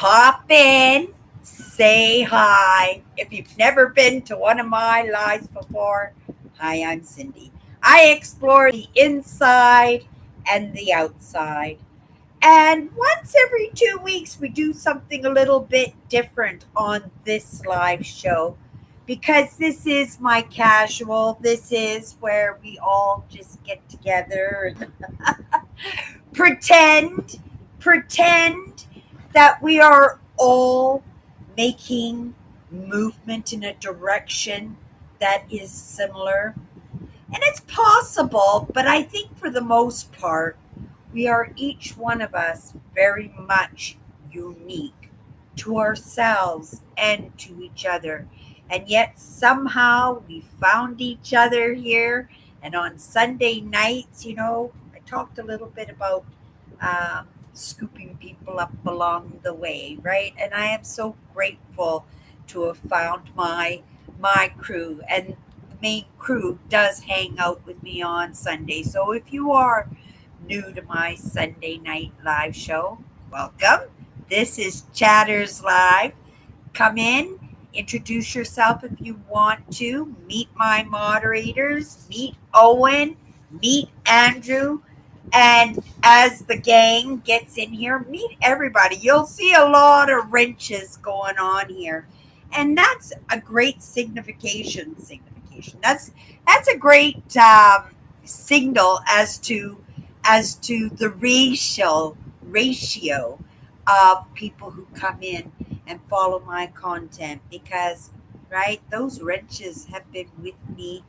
Pop in, say hi. If you've never been to one of my lives before, hi, I'm Cindy. I explore the inside and the outside. And once every 2 weeks, we do something a little bit different on this live show because this is my casual. This is where we all just get together and pretend that we are all making movement in a direction that is similar. And it's possible, but I think for the most part, we are each one of us very much unique to ourselves and to each other. And yet somehow we found each other here. And on Sunday nights, I talked a little bit about scooping people up along the way, right? And I am so grateful to have found my crew. And the main crew does hang out with me on Sunday. So if you are new to my Sunday night live show, welcome. This is Chatters Live. Come in, introduce yourself if you want to, meet my moderators, meet Owen, meet Andrew, and as the gang gets in here, meet everybody. You'll see a lot of wrenches going on here. And that's a great signification. That's a great signal as to the ratio of people who come in and follow my content because right, those wrenches have been with me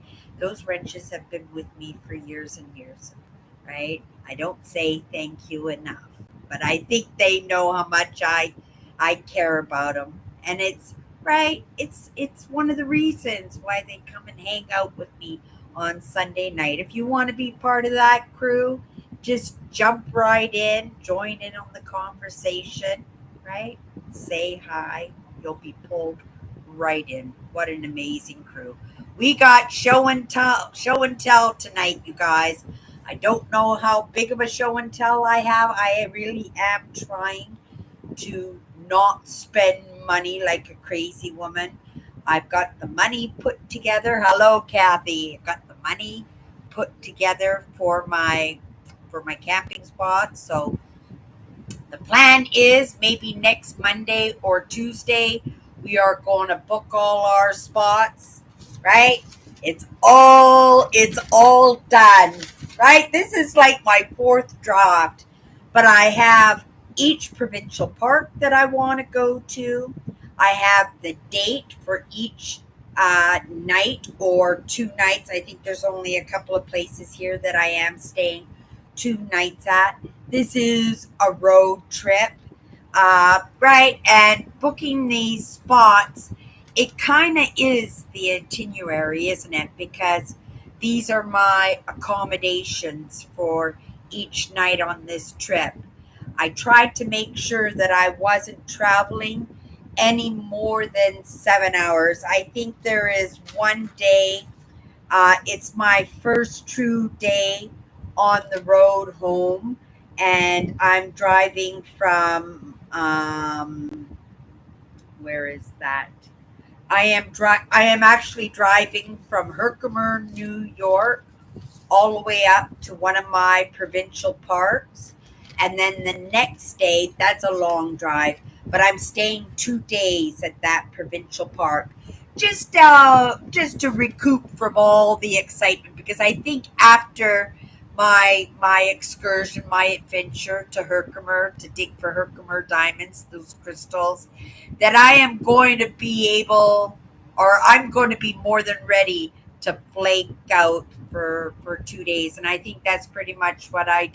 for years and years, right? I don't say thank you enough, but I think they know how much I care about them. And it's right, it's one of the reasons why they come and hang out with me on Sunday night. If you want to be part of that crew, just jump right in, join in on the conversation, right? Say hi. You'll be pulled right in. What an amazing crew. We got show and tell tonight, you guys. I don't know how big of a show and tell I have. I really am trying to not spend money like a crazy woman. I've got the money put together. Hello, Kathy. I've got the money put together for my camping spot. So the plan is maybe next Monday or Tuesday we are going to book all our spots, right? It's all done. Right? This is like my fourth draft, but I have each provincial park that I want to go to. I have the date for each night or 2 nights. I think there's only a couple of places here that I am staying 2 nights at. This is a road trip, right? And booking these spots, it kind of is the itinerary, isn't it? Because these are my accommodations for each night on this trip. I tried to make sure that I wasn't traveling any more than 7 hours. I think there is one day, it's my first true day on the road home, and I'm driving from, where is that? I am actually driving from Herkimer, New York, all the way up to one of my provincial parks. And then the next day, that's a long drive, but I'm staying 2 days at that provincial park just to recoup from all the excitement because I think after my excursion, my adventure to Herkimer to dig for Herkimer diamonds, those crystals, that I am going to be able, or I'm going to be more than ready to flake out for 2 days. And I think that's pretty much what I'll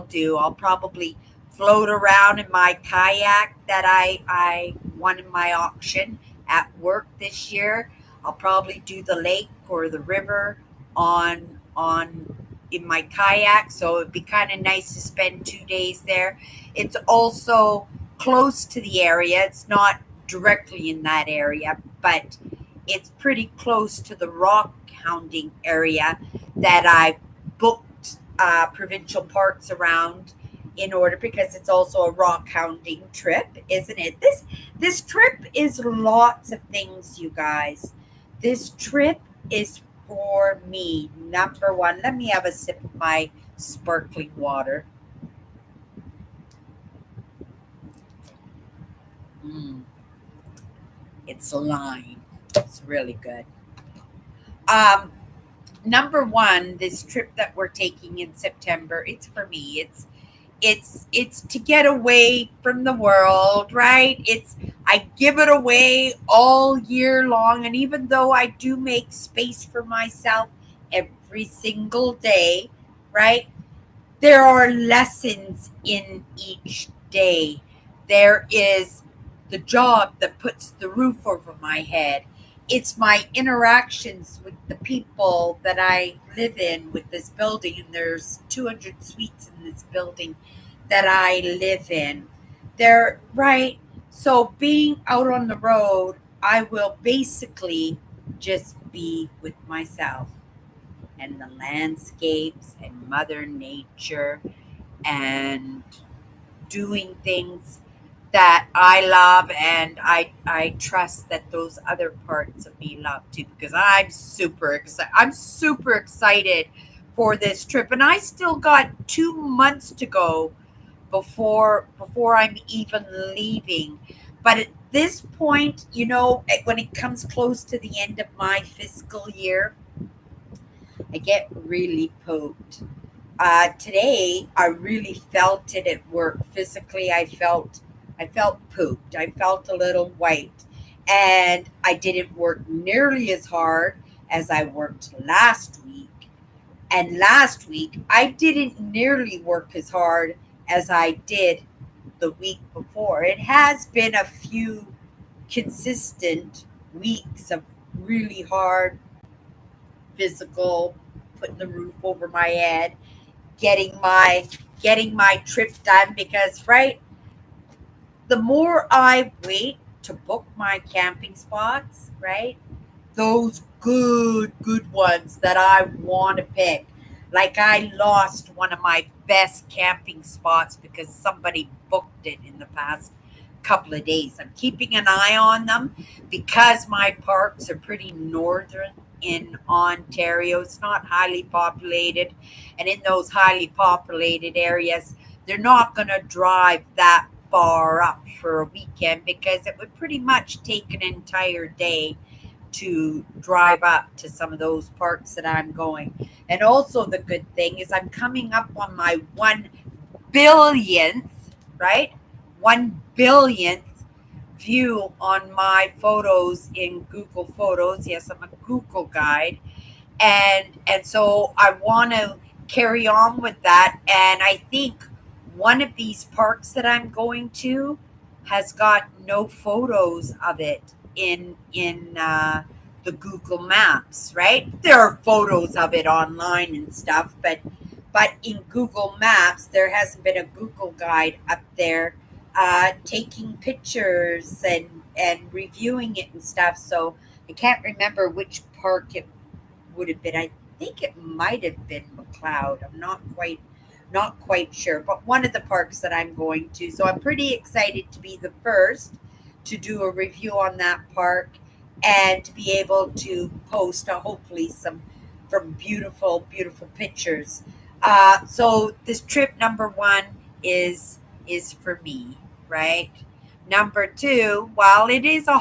do. I'll probably float around in my kayak that I won in my auction at work this year. I'll probably do the lake or the river on in my kayak. So it'd be kind of nice to spend 2 days there. It's also close to the area. It's not directly in that area, but it's pretty close to the rock hounding area that I booked provincial parks around in order, because it's also a rock hounding trip, isn't it? This trip is lots of things, you guys. This trip is for me. Number one, let me have a sip of my sparkling water. Mm, it's lime. It's really good. Um, Number one, this trip that we're taking in September, it's for me. It's to get away from the world, right? It's I give it away all year long, and even though I do make space for myself every single day, right? There are lessons in each day. There is the job that puts the roof over my head. It's my interactions with the people that I live in with this building, and there's 200 suites in this building that I live in. They're right. So being out on the road, I will basically just be with myself and the landscapes and Mother Nature and doing things that I love, and I trust that those other parts of me love too, because I'm super excited. I'm super excited for this trip, and I still got 2 months to go before I'm even leaving. But at this point, when it comes close to the end of my fiscal year, I get really poked. Today, I really felt it at work. Physically, I felt pooped. I felt a little white, and I didn't work nearly as hard as I worked last week. And last week, I didn't nearly work as hard as I did the week before. It has been a few consistent weeks of really hard physical, putting the roof over my head, getting my trip done, because right, the more I wait to book my camping spots, right, those good ones that I want to pick. Like, I lost one of my best camping spots because somebody booked it in the past couple of days. I'm keeping an eye on them because my parks are pretty northern in Ontario. It's not highly populated, and in those highly populated areas, they're not going to drive that far up for a weekend, because it would pretty much take an entire day to drive up to some of those parks that I'm going. And also, the good thing is I'm coming up on my 1 billionth, right? 1 billionth view on my photos in Google Photos. Yes, I'm a Google guide, and so I want to carry on with that. And I think one of these parks that I'm going to has got no photos of it in the Google Maps. Right, there are photos of it online and stuff, but in Google Maps there hasn't been a Google guide up there taking pictures and reviewing it and stuff. So I can't remember which park it would have been. I think it might have been McLeod. I'm not quite sure, but one of the parks that I'm going to. So I'm pretty excited to be the first to do a review on that park, and to be able to post hopefully some beautiful pictures. So this trip, number one, is for me, right? Number two, while it is a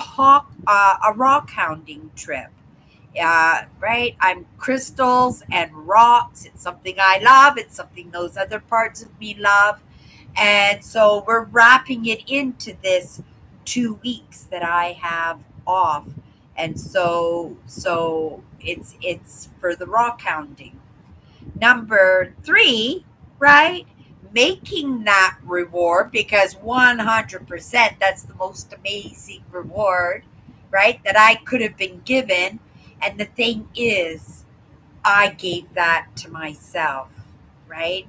rock hounding trip, right? I'm crystals and rocks. It's something I love. It's something those other parts of me love. And so we're wrapping it into this 2 weeks that I have off. And so it's for the rock hounding. Number three, right? Making that reward, because 100% that's the most amazing reward, right? That I could have been given. And the thing is, I gave that to myself, right?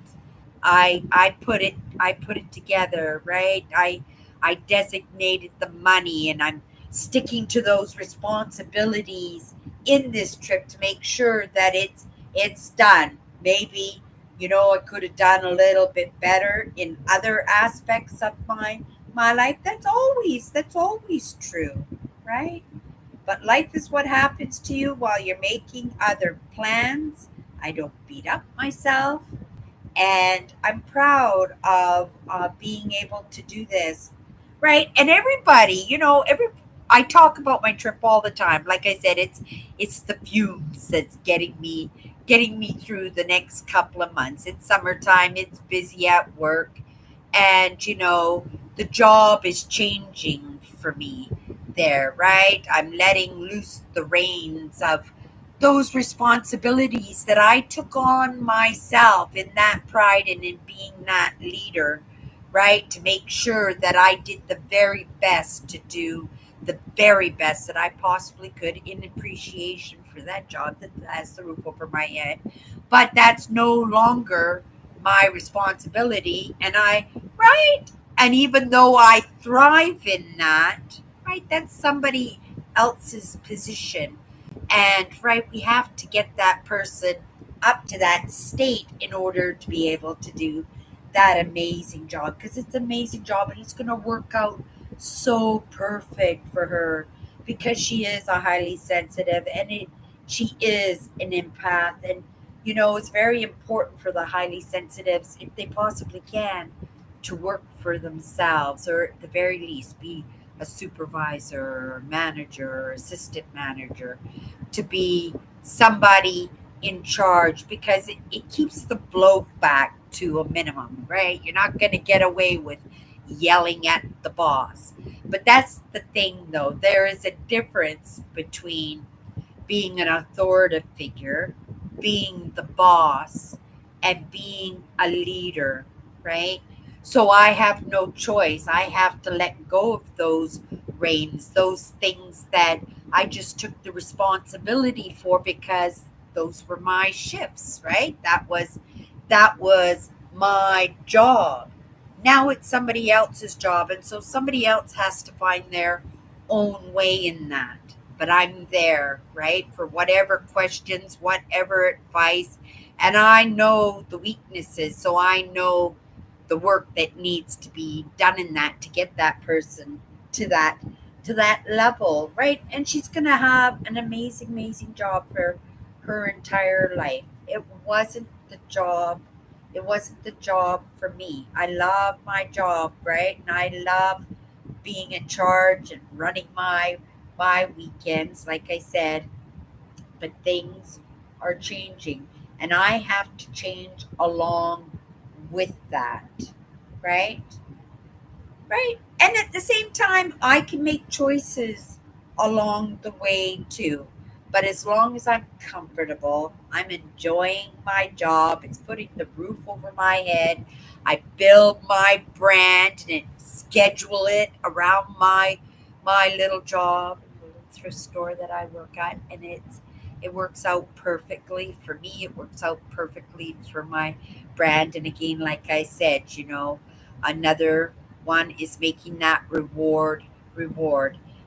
I put it together, right? I designated the money, and I'm sticking to those responsibilities in this trip to make sure that it's done. Maybe I could have done a little bit better in other aspects of my life. That's always true, right? But life is what happens to you while you're making other plans. I don't beat up myself, and I'm proud of being able to do this, right? And everybody, every I talk about my trip all the time. Like I said, it's the fumes that's getting me through the next couple of months. It's summertime. It's busy at work, and the job is changing for me there, right? I'm letting loose the reins of those responsibilities that I took on myself in that pride and in being that leader, right? To make sure that I did the very best to do the very best that I possibly could in appreciation for that job that has the roof over my head. But that's no longer my responsibility. Right? And even though I thrive in that, right, that's somebody else's position. And right, we have to get that person up to that state in order to be able to do that amazing job, because it's an amazing job and it's going to work out so perfect for her, because she is a highly sensitive, and she is an empath. And it's very important for the highly sensitives, if they possibly can, to work for themselves, or at the very least be a supervisor or manager or assistant manager, to be somebody in charge, because it keeps the blowback to a minimum, right? You're not going to get away with yelling at the boss. But that's the thing, though. There is a difference between being an authoritative figure, being the boss, and being a leader, right? So I have no choice. I have to let go of those reins, those things that I just took the responsibility for, because those were my shifts, right? That was my job. Now it's somebody else's job, and so somebody else has to find their own way in that. But I'm there, right? For whatever questions, whatever advice. And I know the weaknesses, so I know the work that needs to be done in that to get that person to that level, right? And she's gonna have an amazing, amazing job for her entire life. It wasn't the job for me. I love my job, right? And I love being in charge and running my weekends, like I said. But things are changing, and I have to change along with that, right? Right. And at the same time, I can make choices along the way too. But as long as I'm comfortable, I'm enjoying my job, it's putting the roof over my head. I build my brand and schedule it around my little job, the little thrift store that I work at, and it works out perfectly for me. It works out perfectly for my brand. And again, like I said, another one is making that reward.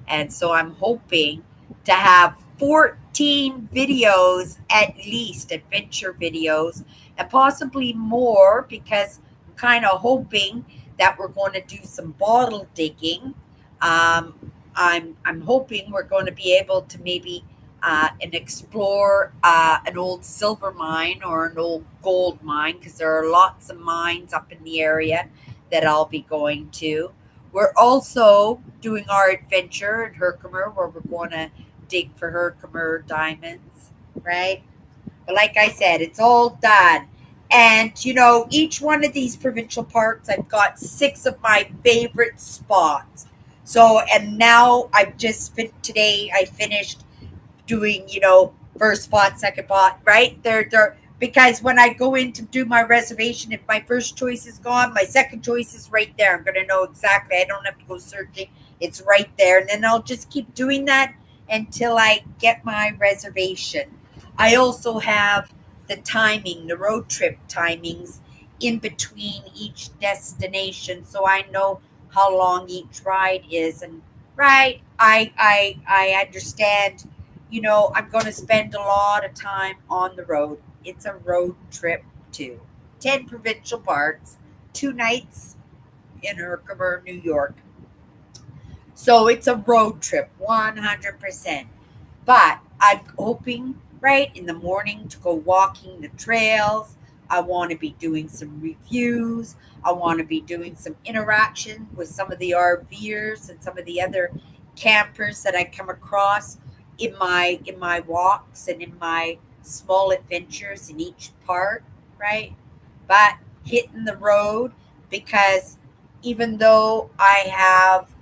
And so I'm hoping to have 14 videos, at least adventure videos, and possibly more, because I'm kind of hoping that we're going to do some bottle digging. I'm hoping we're going to be able to maybe and explore an old silver mine or an old gold mine, because there are lots of mines up in the area that I'll be going to. We're also doing our adventure in Herkimer, where we're going to dig for Herkimer diamonds, right? But like I said, it's all done. And, each one of these provincial parks, I've got 6 of my favorite spots. So, and now today I finished doing, first spot, second spot, right? They're because when I go in to do my reservation, if my first choice is gone, my second choice is right there. I'm gonna know exactly. I don't have to go searching. It's right there. And then I'll just keep doing that until I get my reservation. I also have the road trip timings in between each destination, so I know how long each ride is. And right, I understand, I'm going to spend a lot of time on the road. It's a road trip too. 10 provincial parks, 2 nights in Herkimer, New York. So it's a road trip, 100%. But I'm hoping, right, in the morning to go walking the trails. I want to be doing some reviews. I want to be doing some interaction with some of the RVers and some of the other campers that I come across in my walks and in my small adventures in each park, right? But hitting the road because even though I have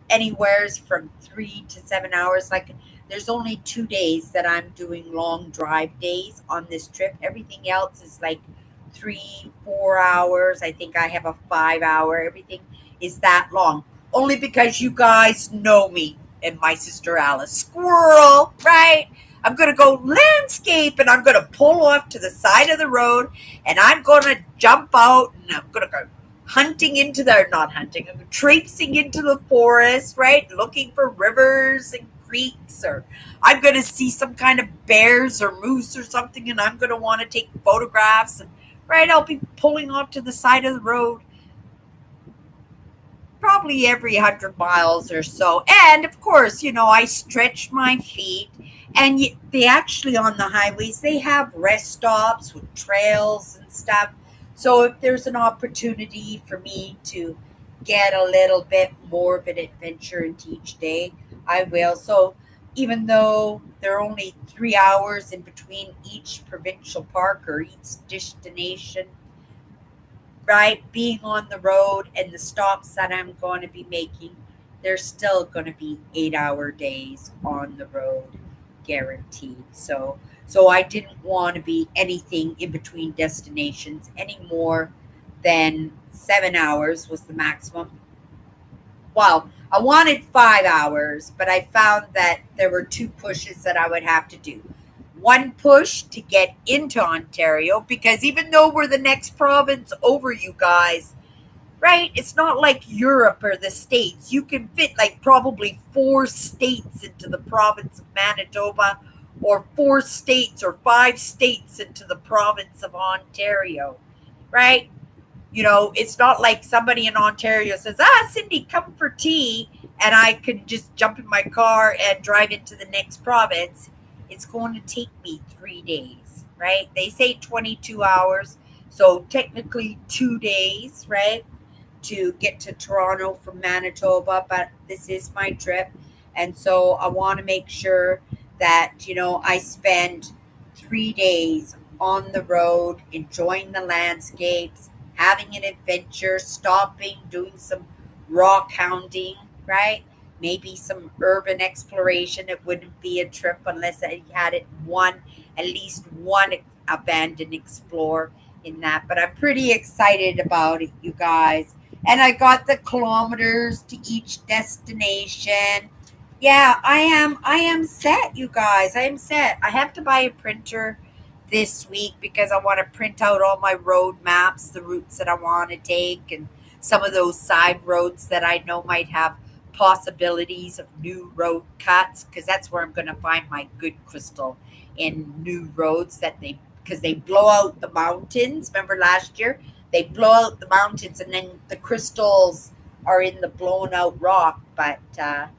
anywheres from 3 to 7 hours. Like there's only 2 days that I'm doing long drive days on this trip. Everything else is like 3, 4 hours. I think I have a 5 hour. Everything is that long. Only because you guys know me and my sister Alice. Squirrel, right? I'm going to go landscape and I'm going to pull off to the side of the road and I'm going to jump out and I'm going to go hunting into the, not hunting, I'm traipsing into the forest, right? Looking for rivers and creeks, or I'm going to see some kind of bears or moose or something, and I'm going to want to take photographs. And right, I'll be pulling off to the side of the road probably every 100 miles or so. And of course, I stretch my feet. And they actually, on the highways, they have rest stops with trails and stuff. So if there's an opportunity for me to get a little bit more of an adventure into each day, I will. So even though there are only 3 hours in between each provincial park or each destination, right? Being on the road and the stops that I'm going to be making, there's still going to be 8 hour days on the road, guaranteed. So I didn't want to be anything in between destinations any more than 7 hours was the maximum. Well, I wanted 5 hours, but I found that there were two pushes that I would have to do. One push to get into Ontario, because even though we're the next province over, you guys, right? It's not like Europe or the States. You can fit like probably 4 states into the province of Manitoba, or 4 states or 5 states into the province of Ontario, right? It's not like somebody in Ontario says, Cindy, come for tea, and I can just jump in my car and drive into the next province. It's going to take me 3 days, right? They say 22 hours, so technically 2 days, right, to get to Toronto from Manitoba, but this is my trip. And so I want to make sure that, I spend 3 days on the road, enjoying the landscapes, having an adventure, stopping, doing some rock hounding, right? Maybe some urban exploration. It wouldn't be a trip unless I had at least one abandoned explore in that. But I'm pretty excited about it, you guys. And I got the kilometers to each destination. Yeah, I am set, you guys. I am set. I have to buy a printer this week because I want to print out all my road maps, the routes that I want to take, and some of those side roads that I know might have possibilities of new road cuts, because that's where I'm going to find my good crystal in new roads that because they blow out the mountains. Remember last year? They blow out the mountains and then the crystals are in the blown out rock. But yeah,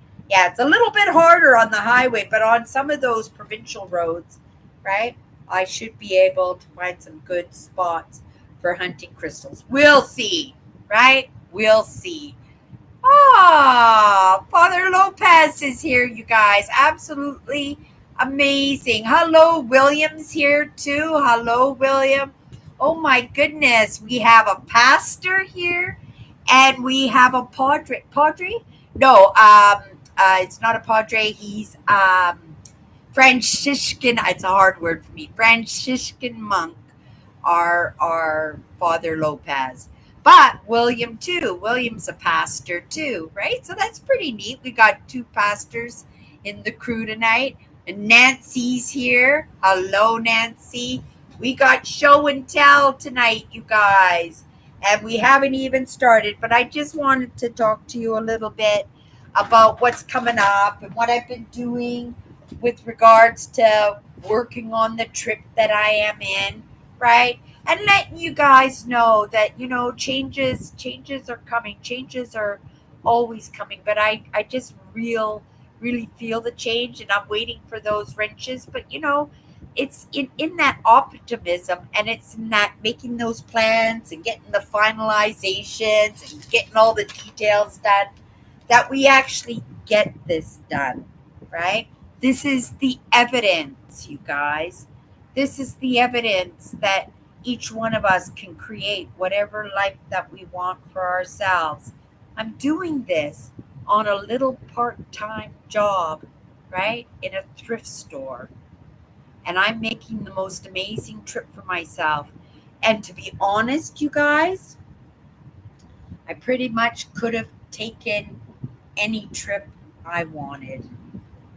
it's a little bit harder on the highway, but on some of those provincial roads, right, I should be able to find some good spots for hunting crystals. We'll see, right? We'll see. Ah, Father Lopez is here, you guys. Absolutely amazing. Hello, William's here too. Hello, William. Oh my goodness. We have a pastor here and we have a padre. Padre? No, it's not a padre. He's Franciscan. It's a hard word for me. Franciscan monk, our Father Lopez. But William too. William's a pastor too, right? So that's pretty neat. We got two pastors in the crew tonight. And Nancy's here. Hello, Nancy. We got show and tell tonight, you guys. And we haven't even started, but I just wanted to talk to you a little bit about what's coming up and what I've been doing with regards to working on the trip that I am in, right? and letting you guys know that, changes are coming. Changes are always coming, but I just really feel the change, and I'm waiting for those wrenches. But it's in that optimism, and it's in that making those plans and getting the finalizations and getting all the details done, that we actually get this done, right? This is the evidence, you guys. This is the evidence that each one of us can create whatever life that we want for ourselves. I'm doing this on a little part time job, right? In a thrift store. And I'm making the most amazing trip for myself. And to be honest, you guys, I pretty much could have taken any trip I wanted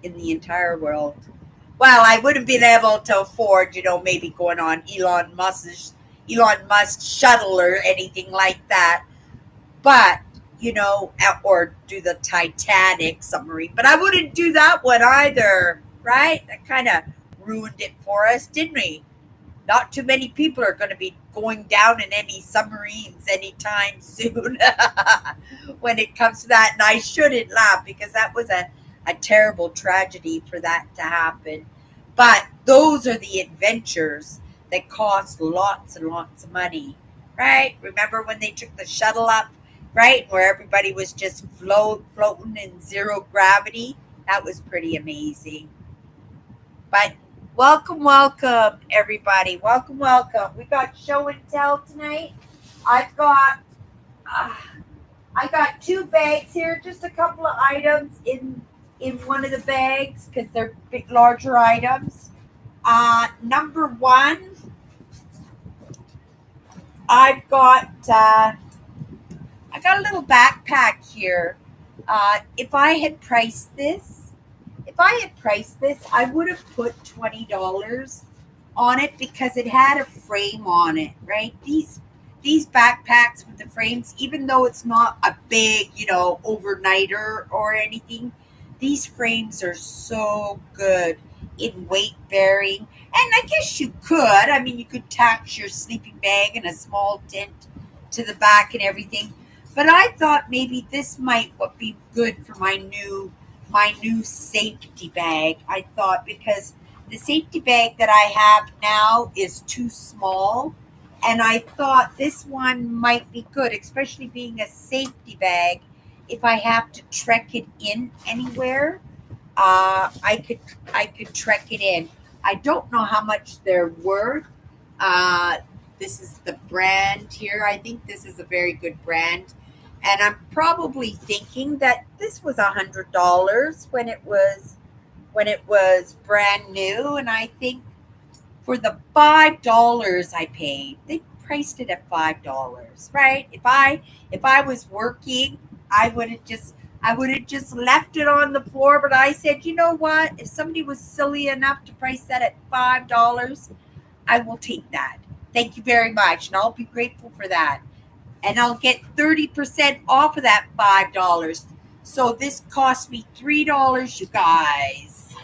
in the entire world. Well, I wouldn't been able to afford, maybe going on Elon Musk's shuttle or anything like that. But, or do the Titanic submarine. But I wouldn't do that one either, right? That kind of ruined it for us, didn't we? Not too many people are going to be going down in any submarines anytime soon when it comes to that. And I shouldn't laugh, because that was a terrible tragedy for that to happen. But those are the adventures that cost lots and lots of money, right? Remember when they took the shuttle up, right? Where everybody was just floating in zero gravity? That was pretty amazing. But welcome, everybody. Welcome. We got show and tell tonight. I've got uh, I got 2 bags here, just a couple of items in one of the bags, because they're big, larger items. Number one, I've got I got a little backpack here. If I had priced this, I would have put $20 on it, because it had a frame on it, right? These backpacks with the frames, even though it's not a big, overnighter or anything, these frames are so good in weight bearing. And I guess you could, you could attach your sleeping bag and a small tent to the back and everything. But I thought maybe this might be good for my new safety bag. I thought, because the safety bag that I have now is too small, and I thought this one might be good, especially being a safety bag. If I have to trek it in anywhere, I could trek it in. I don't know how much they're worth. Uh, this is the brand here. I think this is a very good brand, and I'm probably thinking that this was $100 when it was brand new. And I think for the $5 I paid, they priced it at $5, right? If I was working, I would have just left it on the floor. But I said, you know what? If somebody was silly enough to price that at $5, I will take that. Thank you very much, and I'll be grateful for that. And I'll get 30% off of that $5. So this cost me $3, you guys.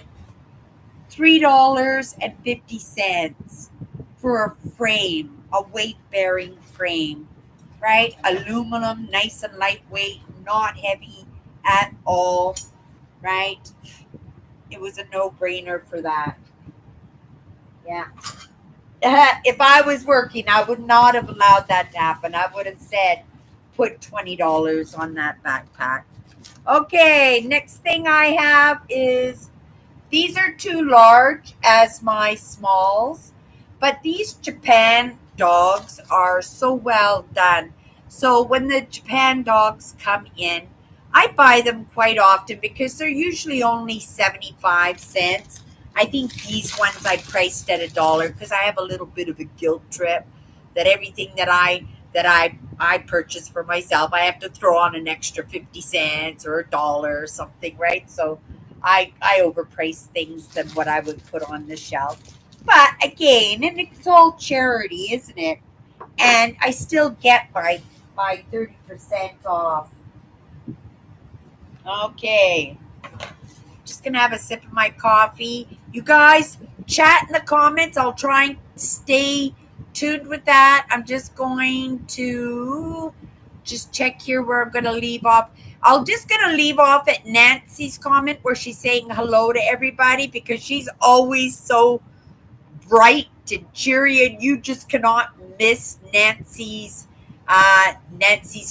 $3.50 for a frame, a weight bearing frame, right? Aluminum, nice and lightweight, not heavy at all, right? It was a no brainer for that. Yeah. If I was working, I would not have allowed that to happen. I would have said, put $20 on that backpack. Okay, next thing I have is, these are too large as my smalls, but these Japan dogs are so well done. So when the Japan dogs come in, I buy them quite often, because they're usually only 75 cents. I think these ones I priced at $1, because I have a little bit of a guilt trip that everything that I purchase for myself, I have to throw on an extra 50 cents or $1 or something, right? So I overprice things than what I would put on the shelf. But again, and it's all charity, isn't it? And I still get my 30% off. Okay. Just gonna have a sip of my coffee. You guys, chat in the comments. I'll try and stay tuned with that. I'm just going to just check here where I'm going to leave off. I'm just going to leave off at Nancy's comment where she's saying hello to everybody because she's always so bright and cheery, and you just cannot miss Nancy's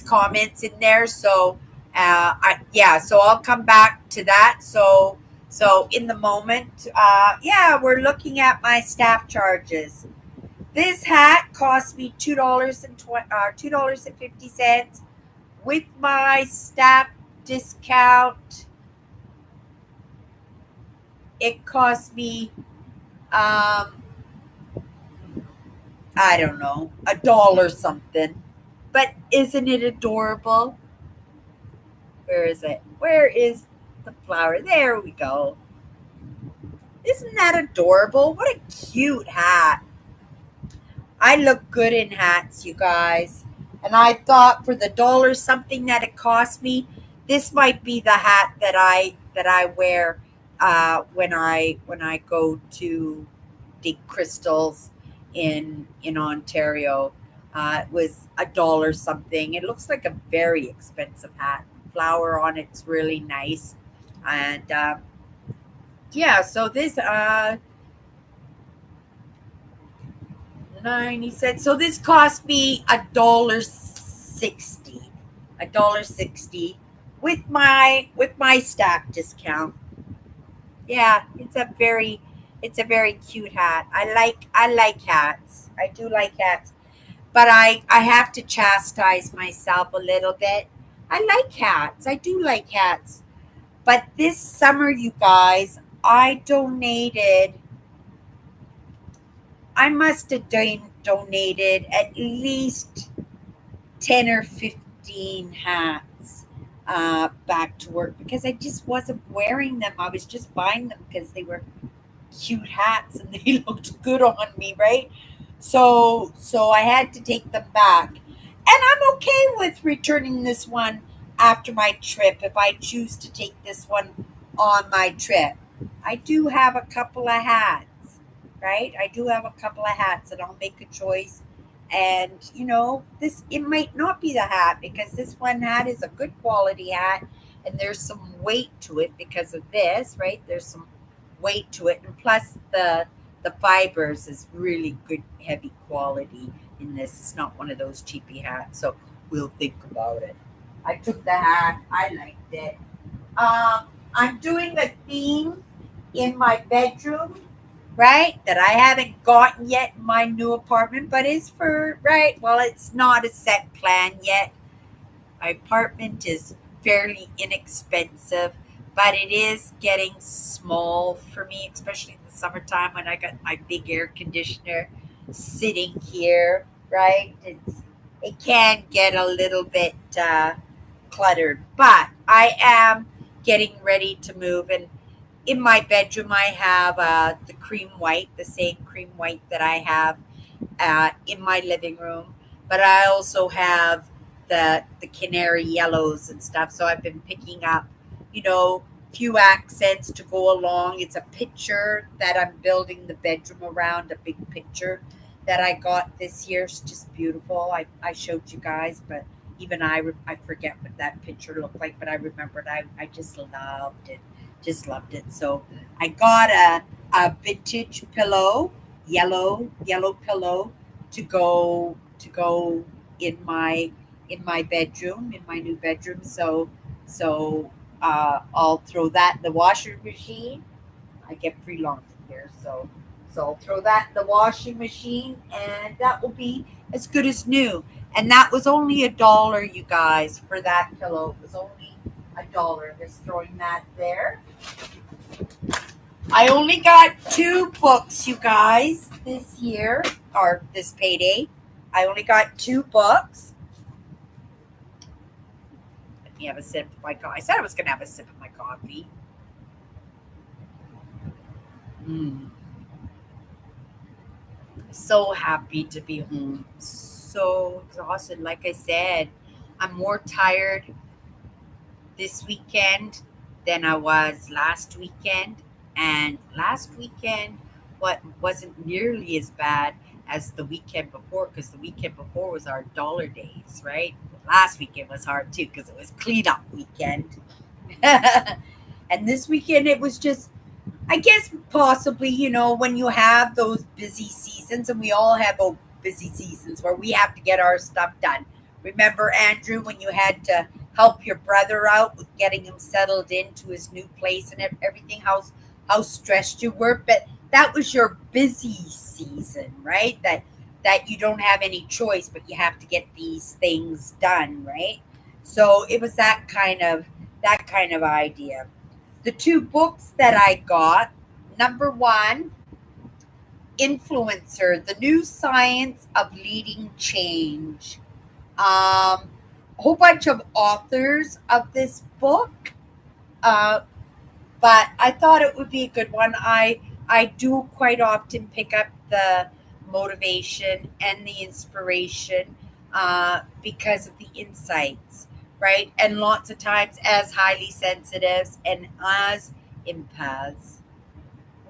comments in there. So, so I'll come back to that. So in the moment, we're looking at my staff charges. This hat cost me $2.50 with my staff discount. It cost me I don't know, $1 something. But isn't it adorable? Where is it? Where is the flower? There we go. Isn't that adorable? What a cute hat. I look good in hats, you guys. And I thought for the $1 something that it cost me, this might be the hat that I wear when I go to dig crystals in Ontario. It was $1 something. It looks like a very expensive hat. Flower on it's really nice, and so this 90 cents. So this cost me $1.60, $1.60 with my staff discount. Yeah, it's a very cute hat. I like hats. I do like hats. But I have to chastise myself a little bit. I like hats. I do like hats. But this summer, you guys, I must have donated at least 10 or 15 hats back to work because I just wasn't wearing them. I was just buying them because they were cute hats and they looked good on me, right? So I had to take them back. And I'm okay with returning this one after my trip if I choose to take this one on my trip. I do have a couple of hats, right? I do have a couple of hats and I'll make a choice. And this it might not be the hat because this one hat is a good quality hat and there's some weight to it because of this, right? There's some weight to it, and plus the fibers is really good, heavy quality in this. It's not one of those cheapy hats, so we'll think about it. I took the hat. I liked it. I'm doing a theme in my bedroom, right? That I haven't gotten yet in my new apartment, but it's for right. Well, it's not a set plan yet. My apartment is fairly inexpensive, but it is getting small for me, especially in the summertime when I got my big air conditioner sitting here, right? It can get a little bit cluttered, but I am getting ready to move. And in my bedroom, I have the cream white, the same cream white that I have in my living room, but I also have the canary yellows and stuff. So I've been picking up, few accents to go along. It's a picture that I'm building the bedroom around, a big picture that I got this year. It's just beautiful. I showed you guys, but even I forget what that picture looked like, but I remembered I just loved it. Just loved it. So I got a vintage pillow, yellow pillow to go in my bedroom, in my new bedroom. So I'll throw that in the washing machine. I get free laundry here, so I'll throw that in the washing machine, and that will be as good as new. And that was only $1, you guys, for that pillow. It was only $1. Just throwing that there. I only got 2 books, you guys, this year, or this payday. I only got 2 books. Let me have a sip of my coffee. I said I was going to have a sip of my coffee. So happy to be home. So exhausted. Like I said, I'm more tired this weekend than I was last weekend. And last weekend, what wasn't nearly as bad as the weekend before, because the weekend before was our dollar days, right? Last weekend was hard too because it was cleanup weekend. And this weekend it was just, I guess, possibly, when you have those busy seasons, and we all have busy seasons where we have to get our stuff done. Remember, Andrew, when you had to help your brother out with getting him settled into his new place and everything, how stressed you were? But that was your busy season, right? That you don't have any choice, but you have to get these things done, right? So it was that kind of idea. The two books that I got, number one, Influencer, The New Science of Leading Change. A whole bunch of authors of this book, uh, but I thought it would be a good one. I do quite often pick up the motivation and the inspiration because of the insights, right? And lots of times, as highly sensitives and as empaths,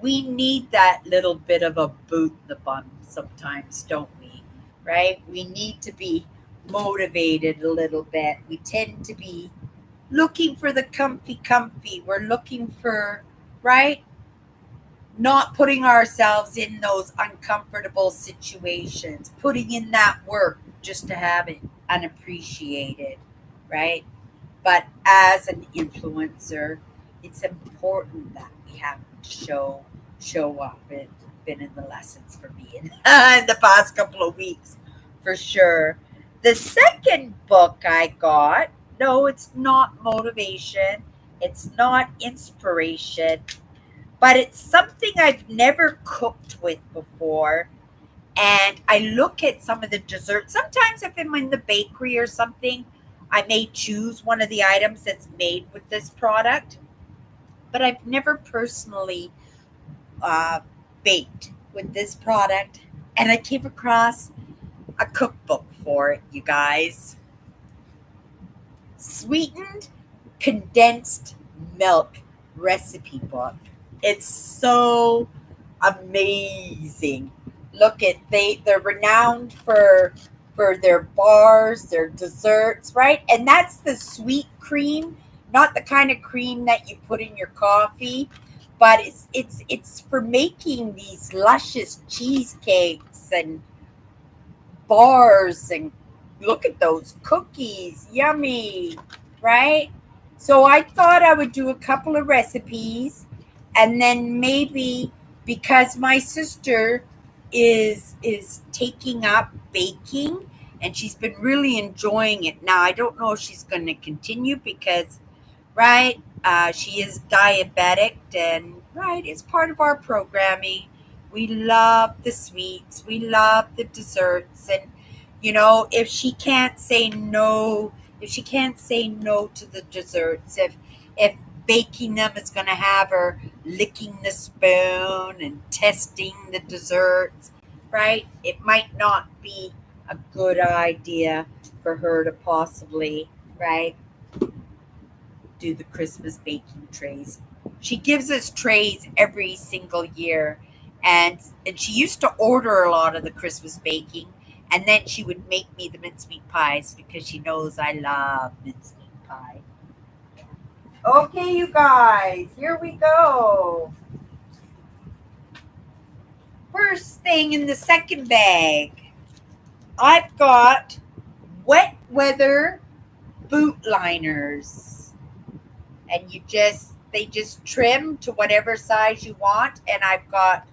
we need that little bit of a boot in the bum sometimes, don't we? Right? We need to be motivated a little bit. We tend to be looking for the comfy. We're looking for, right? Not putting ourselves in those uncomfortable situations, putting in that work just to have it unappreciated, right? But as an influencer, it's important that we have to show up. It's been in the lessons for me in, in the past couple of weeks, for sure. The second book I got, no, it's not motivation, it's not inspiration, but it's something I've never cooked with before. And I look at some of the desserts. Sometimes if I'm in the bakery or something, I may choose one of the items that's made with this product, but I've never personally uh, baked with this product. And I came across a cookbook for it, you guys. Sweetened condensed milk recipe book. It's so amazing. Look at they're renowned for their bars, their desserts, right? And that's the sweet cream, not the kind of cream that you put in your coffee, but it's for making these luscious cheesecakes and bars, and look at those cookies, yummy, right? So I thought I would do a couple of recipes, and then maybe, because my sister is taking up baking and she's been really enjoying it. Now I don't know if she's going to continue because, right, she is diabetic, and right, it's part of our programming. We love the sweets, we love the desserts, and if she can't say no, if she can't say no to the desserts, if baking them is going to have her licking the spoon and testing the desserts, right? It might not be a good idea for her to possibly, right, do the Christmas baking trays. She gives us trays every single year, and she used to order a lot of the Christmas baking, and then she would make me the mincemeat pies because she knows I love mincemeat pie. Okay, you guys, here we go. First thing in the second bag, I've got wet weather boot liners, and they just trim to whatever size you want, and I've got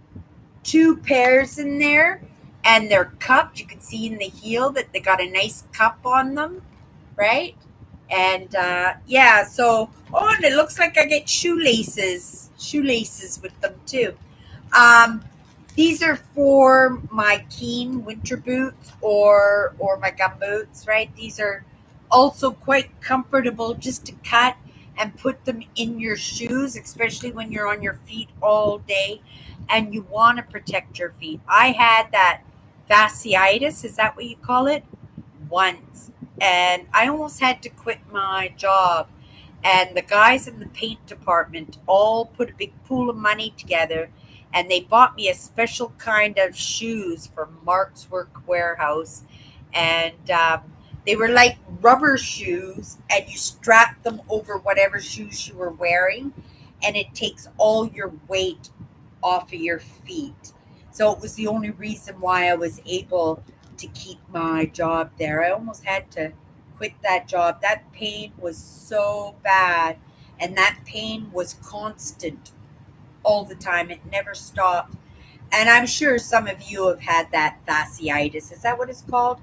two pairs in there, and they're cupped. You can see in the heel that they got a nice cup on them, right? And yeah, so, and it looks like I get shoelaces with them too. um these are for my Keen winter boots, or my gum boots, right? These are also quite comfortable just to cut and put them in your shoes, especially when you're on your feet all day and you want to protect your feet. I had that fasciitis, is that what you call it? Once. And I almost had to quit my job. And the guys in the paint department all put a big pool of money together, and they bought me a special kind of shoes from Mark's Work Warehouse, and they were like rubber shoes, and you strap them over whatever shoes you were wearing, and it takes all your weight off of your feet. So it was the only reason why I was able to keep my job there. I almost had to quit that job. That pain was so bad, and that pain was constant all the time. It never stopped. And I'm sure some of you have had that fasciitis. Is that what it's called?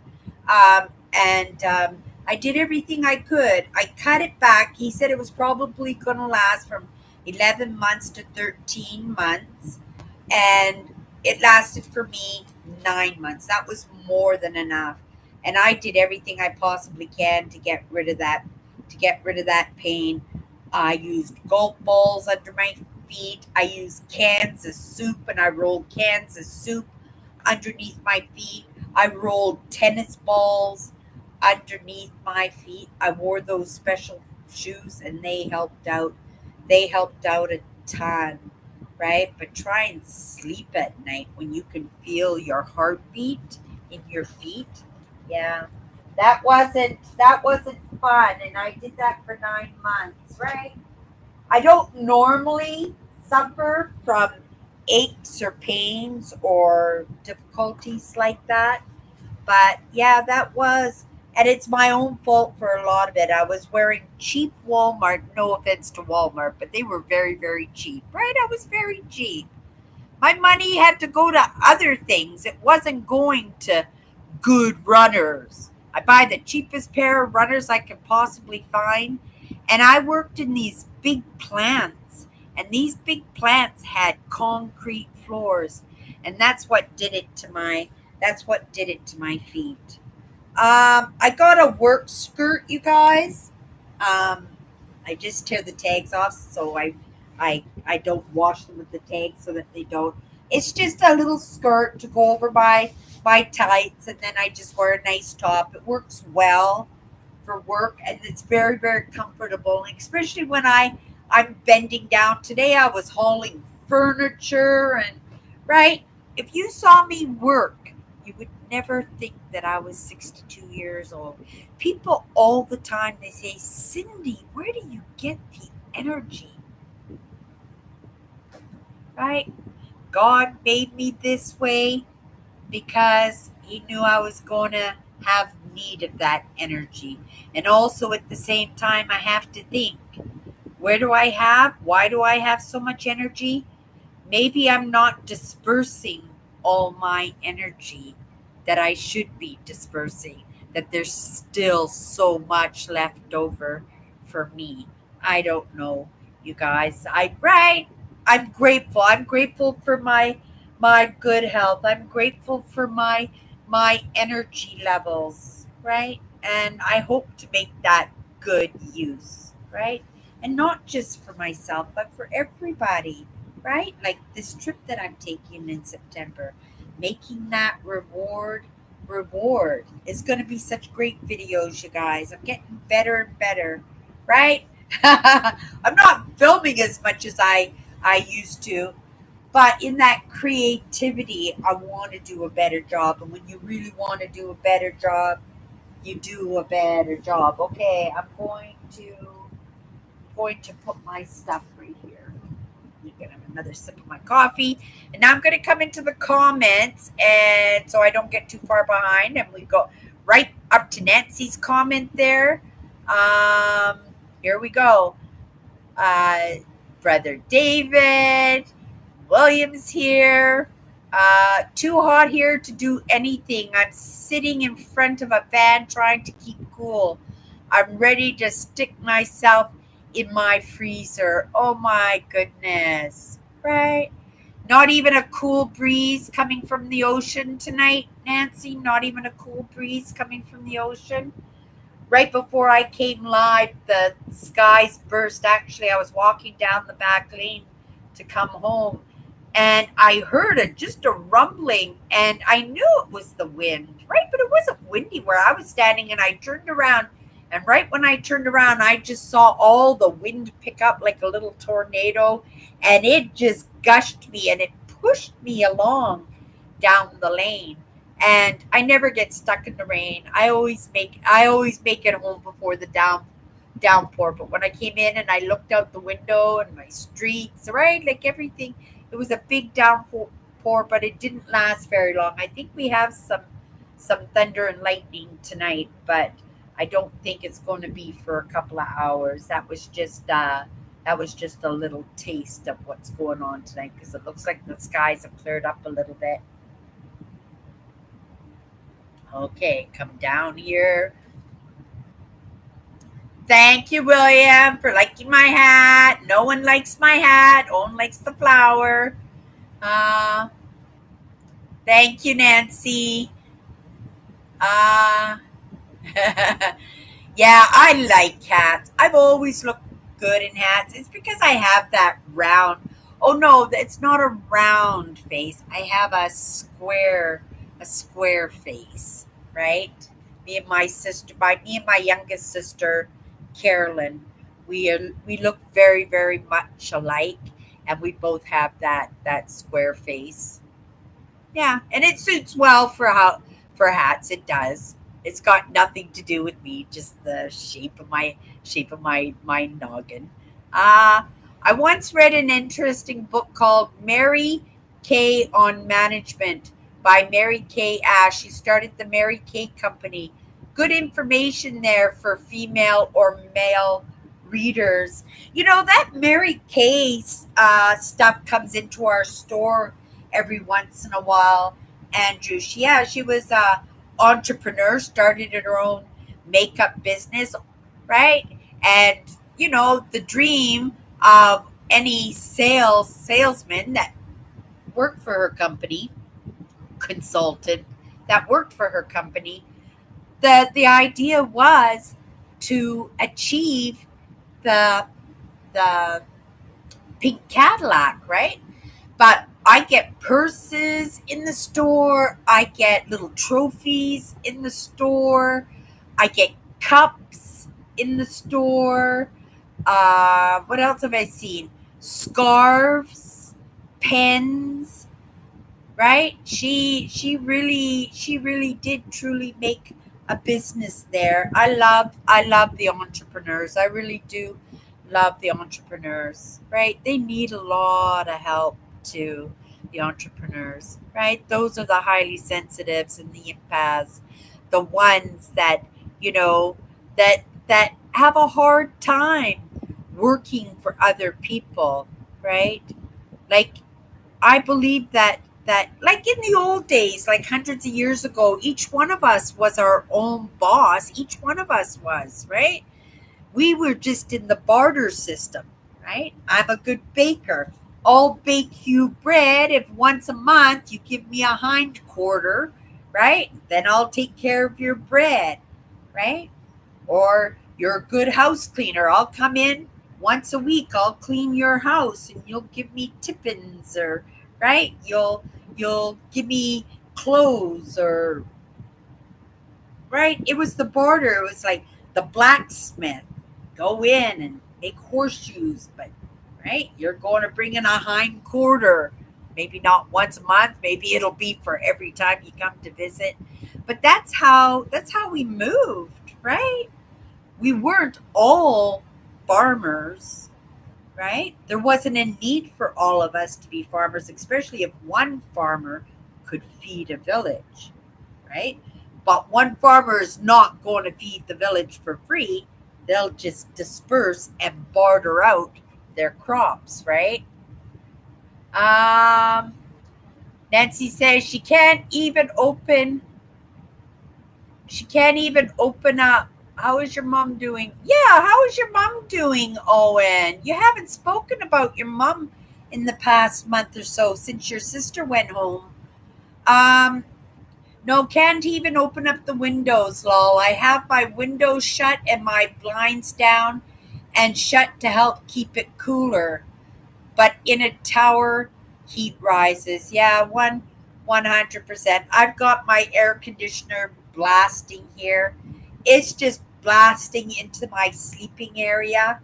And I did everything I could. I cut it back. He said it was probably going to last from 11 months to 13 months. And it lasted for me 9 months. That was more than enough. And I did everything I possibly can to get rid of that pain. I used golf balls under my feet. I used cans of soup, and I rolled cans of soup underneath my feet. I rolled tennis balls underneath my feet. I wore those special shoes, and they helped out. They helped out a ton, right? But try and sleep at night when you can feel your heartbeat in your feet. Yeah. That wasn't fun, and I did that for 9 months, right? I don't normally suffer from aches or pains or difficulties like that. But yeah, and it's my own fault for a lot of it. I was wearing cheap Walmart, no offense to Walmart, but they were very, very cheap, right? I was very cheap. My money had to go to other things. It wasn't going to good runners. I buy the cheapest pair of runners I could possibly find. And I worked in these big plants. And these big plants had concrete floors. And that's what did it to my feet. I got a work skirt, you guys. Um, I just tear the tags off, so I don't wash them with the tags so that they don't. It's just a little skirt to go over my tights, and then I just wear a nice top. It works well for work, and it's very, very comfortable, and especially when I'm bending down. Today I was hauling furniture, and right, if you saw me work, you would never think that I was 62 years old. People all the time, they say, Cindy, where do you get the energy? Right? God made me this way because he knew I was going to have need of that energy. And also at the same time, I have to think, why do I have so much energy? Maybe I'm not dispersing all my energy that I should be dispersing, that there's still so much left over for me. I don't know, you guys. Right. I'm grateful. I'm grateful for my good health. I'm grateful for my energy levels, right? And I hope to make that good use, right? And not just for myself, but for everybody, right? Like this trip that I'm taking in September, making that reward. It's going to be such great videos, you guys. I'm getting better and better, right? I'm not filming as much as I used to, but in that creativity, I want to do a better job. And when you really want to do a better job, you do a better job. Okay, I'm going to put my stuff right here. I'm gonna have another sip of my coffee, and now I'm gonna come into the comments, and so I don't get too far behind, and we go right up to Nancy's comment there. Um, Here we go. Uh, Brother David Williams here. Too hot here to do anything. I'm sitting in front of a fan trying to keep cool. I'm ready to stick myself in my freezer. Oh my goodness. Right? Not even a cool breeze coming from the ocean tonight, Nancy. Not even a cool breeze coming from the ocean. Right before I came live, the skies burst. Actually, I was walking down the back lane to come home, and I heard just a rumbling, and I knew it was the wind, right? But it wasn't windy where I was standing, and I turned around, and right when I turned around, I just saw all the wind pick up like a little tornado, and it just gushed me, and it pushed me along down the lane. And I never get stuck in the rain. I always make it home before the downpour. But when I came in and I looked out the window and my streets, right, like everything, it was a big downpour, but it didn't last very long. I think we have some thunder and lightning tonight, but I don't think it's going to be for a couple of hours. That was just a little taste of what's going on tonight because it looks like the skies have cleared up a little bit. Okay, come down here. Thank you, William, for liking my hat. No one likes my hat. Owen likes the flower. Uh, Thank you, Nancy. Uh, Yeah, I like hats. I've always looked good in hats. It's because I have that round. Oh no, it's not a round face. I have a square face, right? Me and my youngest sister, Carolyn, we look very, very much alike, and we both have that square face. Yeah, and it suits well for hats. It does. It's got nothing to do with me, just the shape of my noggin. Uh I once read an interesting book called Mary Kay on Management by Mary Kay Ash. She started the Mary Kay Company. Good information there for female or male readers. That Mary Kay stuff comes into our store every once in a while. Andrew, she was a entrepreneur, started her own makeup business, right? And the dream of any salesman that worked for her company, consultant that worked for her company, the idea was to achieve the the pink Cadillac, right? But I get purses in the store. I get little trophies in the store. I get cups in the store. What else have I seen? Scarves, pens, right? She really did truly make a business there. I love the entrepreneurs. I really do love the entrepreneurs, right? They need a lot of help too, the entrepreneurs, right? Those are the highly sensitives and the empaths, the ones that, you know, that have a hard time working for other people, right? Like I believe that like in the old days, like hundreds of years ago, each one of us was our own boss. Each one of us was, right? We were just in the barter system, right? I'm a good baker. I'll bake you bread if once a month you give me a hind quarter, right? Then I'll take care of your bread, right? Or you're a good house cleaner. I'll come in once a week. I'll clean your house and you'll give me tippins, or right? You'll give me clothes, or right? It was the barter. It was like the blacksmith. Go in and make horseshoes, but right? You're going to bring in a hind quarter. Maybe not once a month, maybe it'll be for every time you come to visit. But that's how we moved, right? We weren't all farmers, right? There wasn't a need for all of us to be farmers, especially if one farmer could feed a village, right? But one farmer is not going to feed the village for free. They'll just disperse and barter out their crops, right? Um, Nancy says she can't even open up. How is your mom doing? Yeah, how is your mom doing, Owen? You haven't spoken about your mom in the past month or so since your sister went home. Um, no, can't even open up the windows, lol. I have my windows shut and my blinds down and shut to help keep it cooler. But in a tower, heat rises. Yeah, 100%. I've got my air conditioner blasting here. It's just blasting into my sleeping area.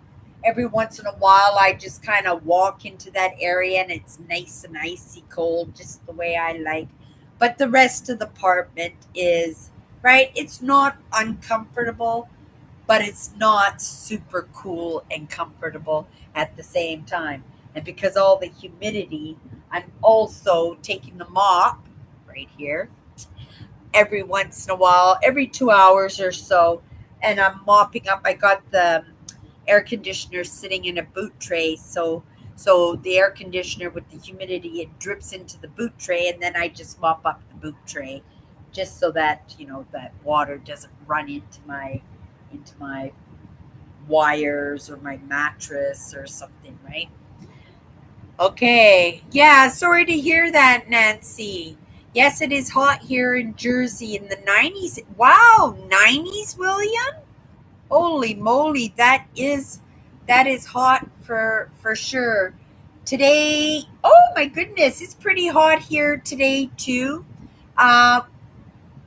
Every once in a while, I just kind of walk into that area and it's nice and icy cold, just the way I like. But the rest of the apartment is, right, it's not uncomfortable, but it's not super cool and comfortable at the same time. And because all the humidity, I'm also taking the mop right here every once in a while, every 2 hours or so, and I'm mopping up. I got the air conditioner sitting in a boot tray, so the air conditioner with the humidity it drips into the boot tray, and then I just mop up the boot tray, just so that that water doesn't run into my wires or my mattress or something, right? Okay. Yeah, sorry to hear that, Nancy. Yes, it is hot here in Jersey in the 90s. Wow, 90s, William? Holy moly, that is hot for sure. Today, oh my goodness, it's pretty hot here today too. Uh,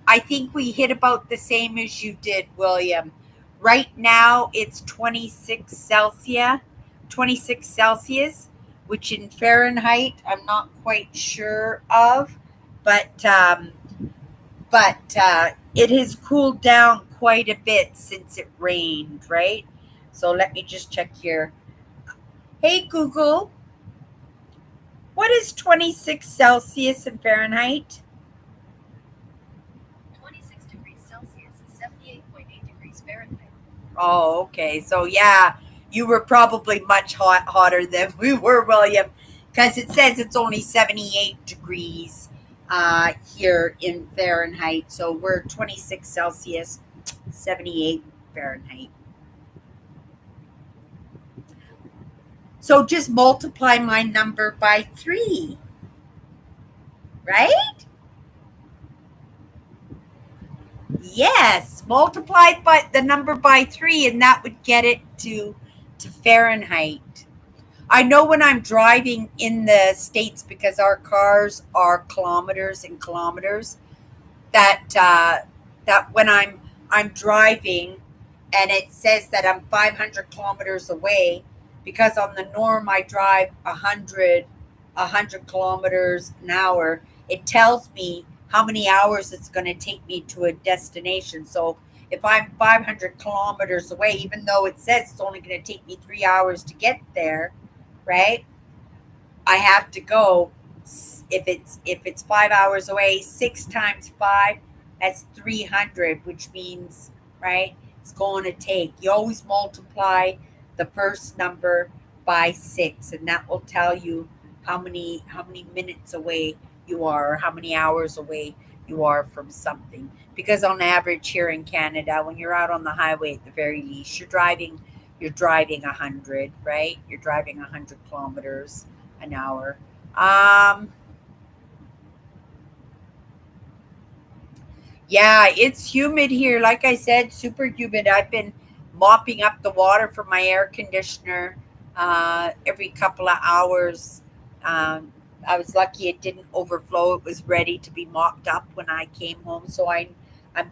I think we hit about the same as you did, William. Right now it's 26 Celsius, which in Fahrenheit I'm not quite sure of, but it has cooled down quite a bit since it rained, right? So let me just check here. Hey Google, what is 26 Celsius in Fahrenheit? 26 degrees Celsius is 78.8 degrees Fahrenheit. Oh, okay. So yeah, you were probably much hotter than we were, William, because it says it's only 78 degrees here in Fahrenheit. So we're 26 Celsius, 78 Fahrenheit. So just multiply my number by 3, right? Yes, multiply by the number by 3, and that would get it to Fahrenheit. I know when I'm driving in the States, because our cars are kilometers and kilometers, that when I'm driving and it says that I'm 500 kilometers away, because on the norm I drive 100 kilometers an hour, it tells me how many hours it's going to take me to a destination. So if I'm 500 kilometers away, even though it says it's only going to take me 3 hours to get there, right? I have to go. If it's 5 hours away, 6 times 5, that's 300, which means, right, it's going to take. You always multiply the first number by 6, and that will tell you how many minutes away you are, or how many hours away you are from something. Because on average here in Canada, when you're out on the highway, at the very least, you're driving 100, right? You're driving 100 kilometers an hour. Um, yeah, it's humid here. Like I said, super humid. I've been mopping up the water from my air conditioner every couple of hours. I was lucky it didn't overflow. It was ready to be mopped up when I came home, so I'm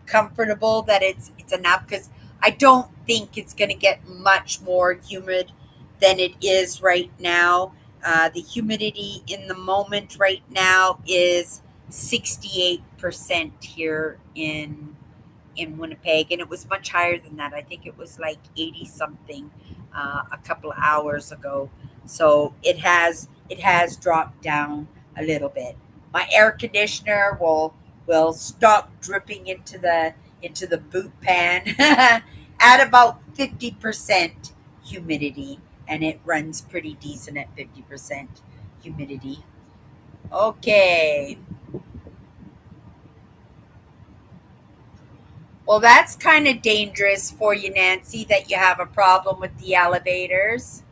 comfortable that it's enough, because I don't think it's going to get much more humid than it is right now. The humidity in the moment right now is 68% here in Winnipeg, and it was much higher than that. I think it was like 80 something a couple of hours ago. So it has dropped down a little bit. My air conditioner will stop dripping into the boot pan at about 50% humidity, and it runs pretty decent at 50% humidity. Okay. Well, that's kind of dangerous for you, Nancy, that you have a problem with the elevators.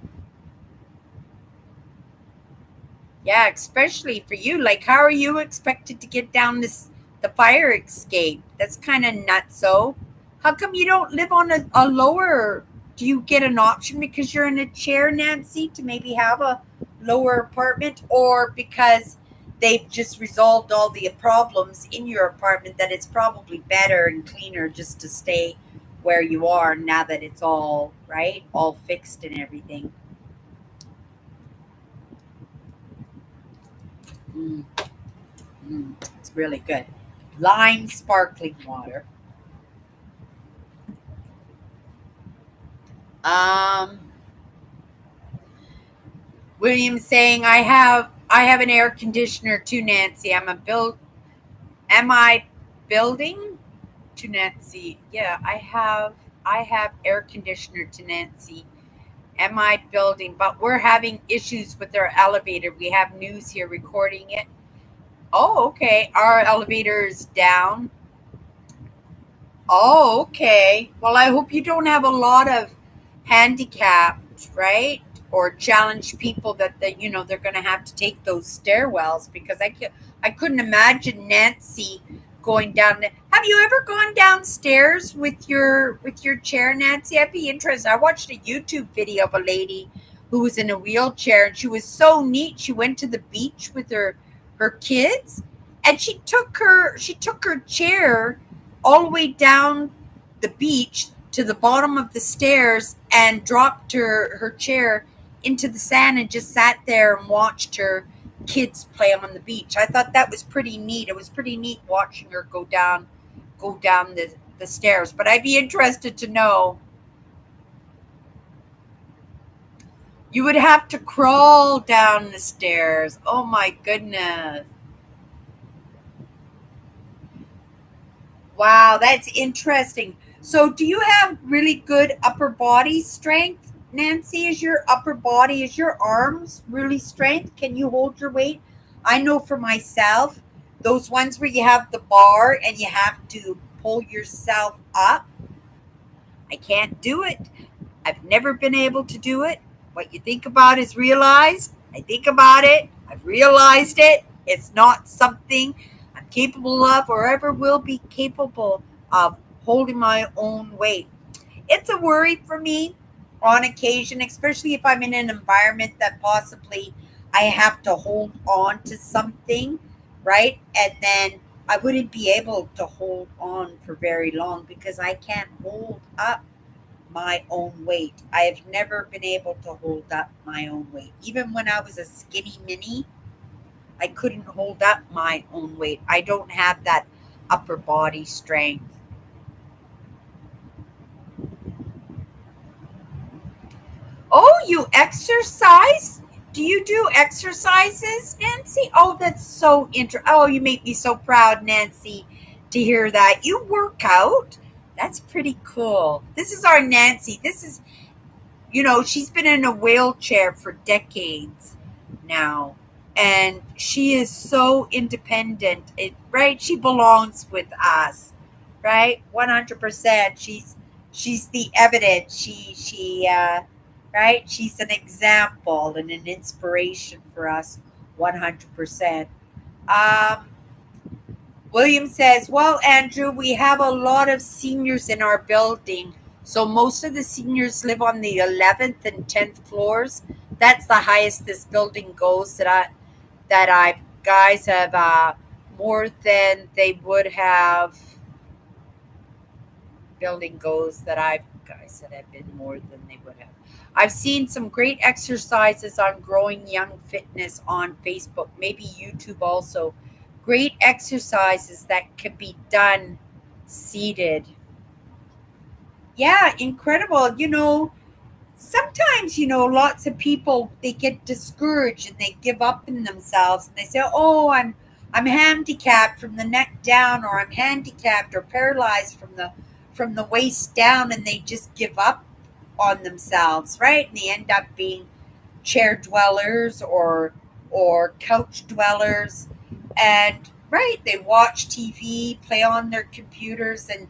Yeah, especially for you. Like, how are you expected to get down the fire escape? That's kind of nuts. So, how come you don't live on a lower? Do you get an option because you're in a chair, Nancy, to maybe have a lower apartment, or because they've just resolved all the problems in your apartment that it's probably better and cleaner just to stay where you are now that it's all right, all fixed and everything. Mm, it's really good. Lime sparkling water. Um, William saying I have an air conditioner too, Nancy. Am I building to Nancy? Yeah, I have air conditioner to Nancy. Am I building? But we're having issues with our elevator. We have news here recording it. Oh, okay. Our elevator is down. Oh, okay. Well, I hope you don't have a lot of handicapped, right? Or challenged people that they're going to have to take those stairwells because I couldn't imagine Nancy going down there. Have you ever gone downstairs with your chair, Nancy? I'd be interested. I watched a YouTube video of a lady who was in a wheelchair and she was so neat. She went to the beach with her kids and she took her chair all the way down the beach to the bottom of the stairs and dropped her chair into the sand and just sat there and watched her kids play on the beach. I thought that was pretty neat. It was pretty neat watching her go down the stairs. But I'd be interested to know. You would have to crawl down the stairs. Oh my goodness. Wow, that's interesting. So, do you have really good upper body strength, Nancy? Is your arms really strength? Can you hold your weight? I know for myself, those ones where you have the bar and you have to pull yourself up, I can't do it. I've never been able to do it. What you think about is realized. I think about it. I've realized it. It's not something I'm capable of or ever will be capable of holding my own weight. It's a worry for me on occasion, especially if I'm in an environment that possibly I have to hold on to something, right? And then I wouldn't be able to hold on for very long because I can't hold up my own weight. I have never been able to hold up my own weight. Even when I was a skinny mini, I couldn't hold up my own weight. I don't have that upper body strength. Oh, you exercise? Do you do exercises, Nancy? Oh, that's so interesting. Oh, you make me so proud, Nancy, to hear that. You work out? That's pretty cool. This is our Nancy. She's been in a wheelchair for decades now, and she is so independent. Right? She belongs with us, right? 100%. She's the evidence. Right? She's an example and an inspiration for us. 100%. Um, William says, well, Andrew, we have a lot of seniors in our building. So most of the seniors live on the 11th and 10th floors. That's the highest this building goes that I guys have more than they would have building goes that I've guys that have been more than they would have. I've seen some great exercises on Growing Young Fitness on Facebook, maybe YouTube also. Great exercises that can be done seated. Yeah, incredible. Sometimes, lots of people they get discouraged and they give up in themselves and they say, "Oh, I'm handicapped from the neck down or I'm handicapped or paralyzed from the waist down," and they just give up on themselves, right? And they end up being chair dwellers or couch dwellers, and right, they watch TV, play on their computers, and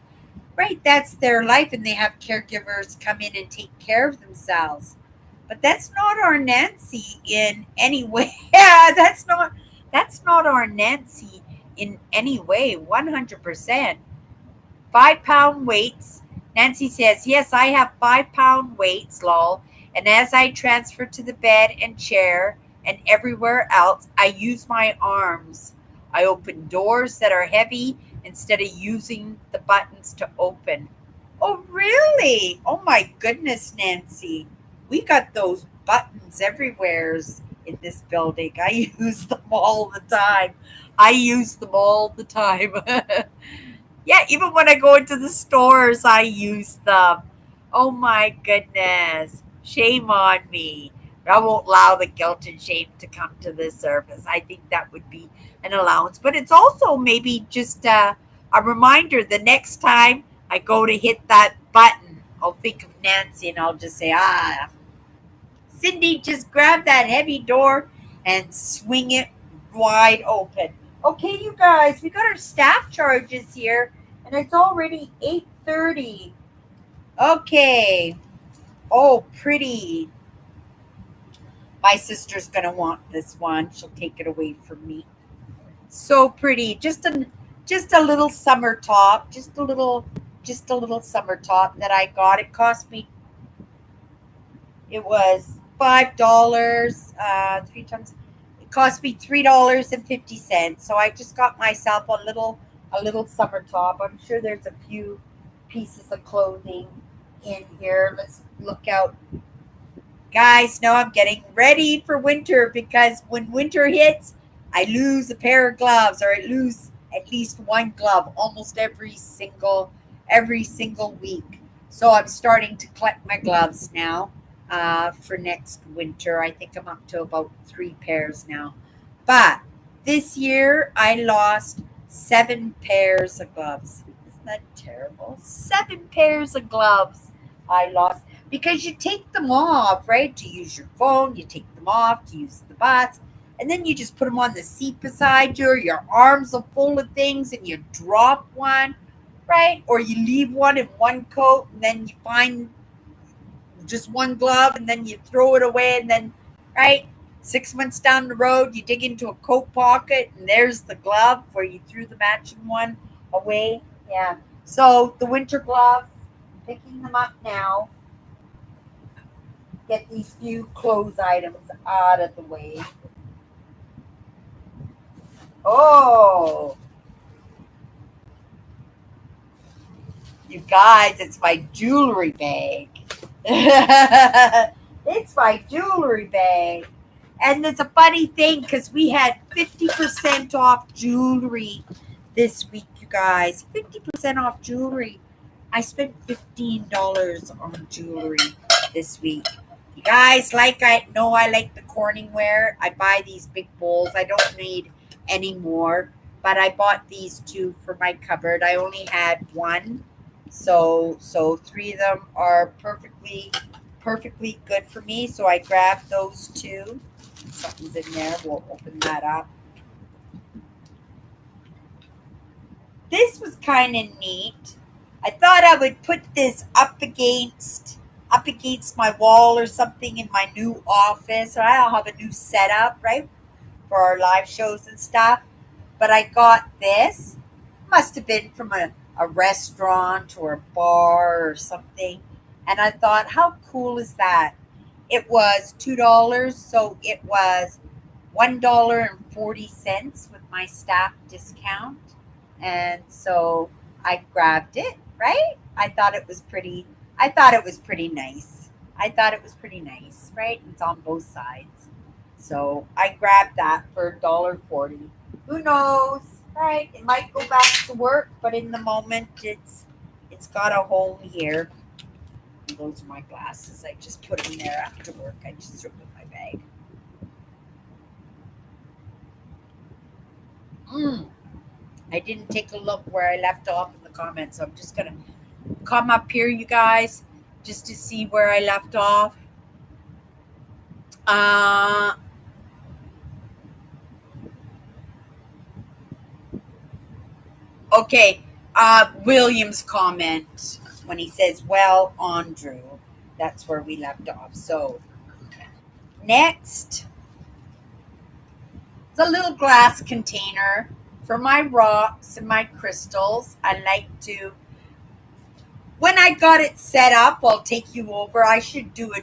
right, that's their life, and they have caregivers come in and take care of themselves. But that's not our Nancy in any way. Yeah, that's not our Nancy in any way. 100%. 5 pound weights. Nancy says, yes, I have 5 pound weights, lol. And as I transfer to the bed and chair and everywhere else, I use my arms. I open doors that are heavy instead of using the buttons to open. Oh, really? Oh, my goodness, Nancy. We got those buttons everywhere in this building. I use them all the time. I use them all the time. Yeah, even when I go into the stores, I use them. Oh my goodness. Shame on me. I won't allow the guilt and shame to come to the surface. I think that would be an allowance. But it's also maybe just a reminder the next time I go to hit that button, I'll think of Nancy and I'll just say, Cindy, just grab that heavy door and swing it wide open. Okay, you guys, we got our staff charges here, and it's already 8:30. Okay. Oh, pretty. My sister's gonna want this one. She'll take it away from me. So pretty. Just a little summer top. Just a little summer top that I got. It cost me It was $5. Three times. It cost me $3.50. So I just got myself a little summer top. I'm sure there's a few pieces of clothing in here. Let's look out. Guys, no, I'm getting ready for winter because when winter hits, I lose a pair of gloves or I lose at least one glove almost every single week. So I'm starting to collect my gloves now for next winter. I think I'm up to about 3 pairs now. But this year I lost 7 pairs of gloves. Isn't that terrible? 7 pairs of gloves I lost because you take them off, right? To use your phone, you take them off to use the bus, and then you just put them on the seat beside you. Your arms are full of things, and you drop one, right? Or you leave one in one coat, and then you find just one glove, and then you throw it away, and then, right? 6 months down the road, you dig into a coat pocket, and there's the glove where you threw the matching one away. Yeah. So the winter gloves, picking them up now, get these few clothes items out of the way. Oh, you guys, it's my jewelry bag. It's my jewelry bag. And it's a funny thing because we had 50% off jewelry this week, you guys. 50% off jewelry. I spent $15 on jewelry this week. You guys, like I know I like the Corningware. I buy these big bowls. I don't need any more, but I bought these two for my cupboard. I only had one, so three of them are perfectly good for me. So I grabbed those two. Something's in there. We'll open that up. This was kind of neat. I thought I would put this up against my wall or something in my new office. Or I'll have a new setup, right, for our live shows and stuff. But I got this. Must have been from a restaurant or a bar or something. And I thought, how cool is that? It was $2, so it was $1.40 with my staff discount. And so I grabbed it, right? I thought it was pretty nice. I thought it was pretty nice, right? It's on both sides. So I grabbed that for $1.40. Who knows? Right? It might go back to work, but in the moment it's got a home here. Those are my glasses. I just put them there after work. I just threw them in my bag. I didn't take a look where I left off in the comments, so I'm just gonna come up here, you guys, just to see where I left off. Uh, okay. William's comment when he says, "Well, Andrew," that's where we left off. So next, it's a little glass container for my rocks and my crystals. I like to, when I got it set up, I'll take you over. I should do a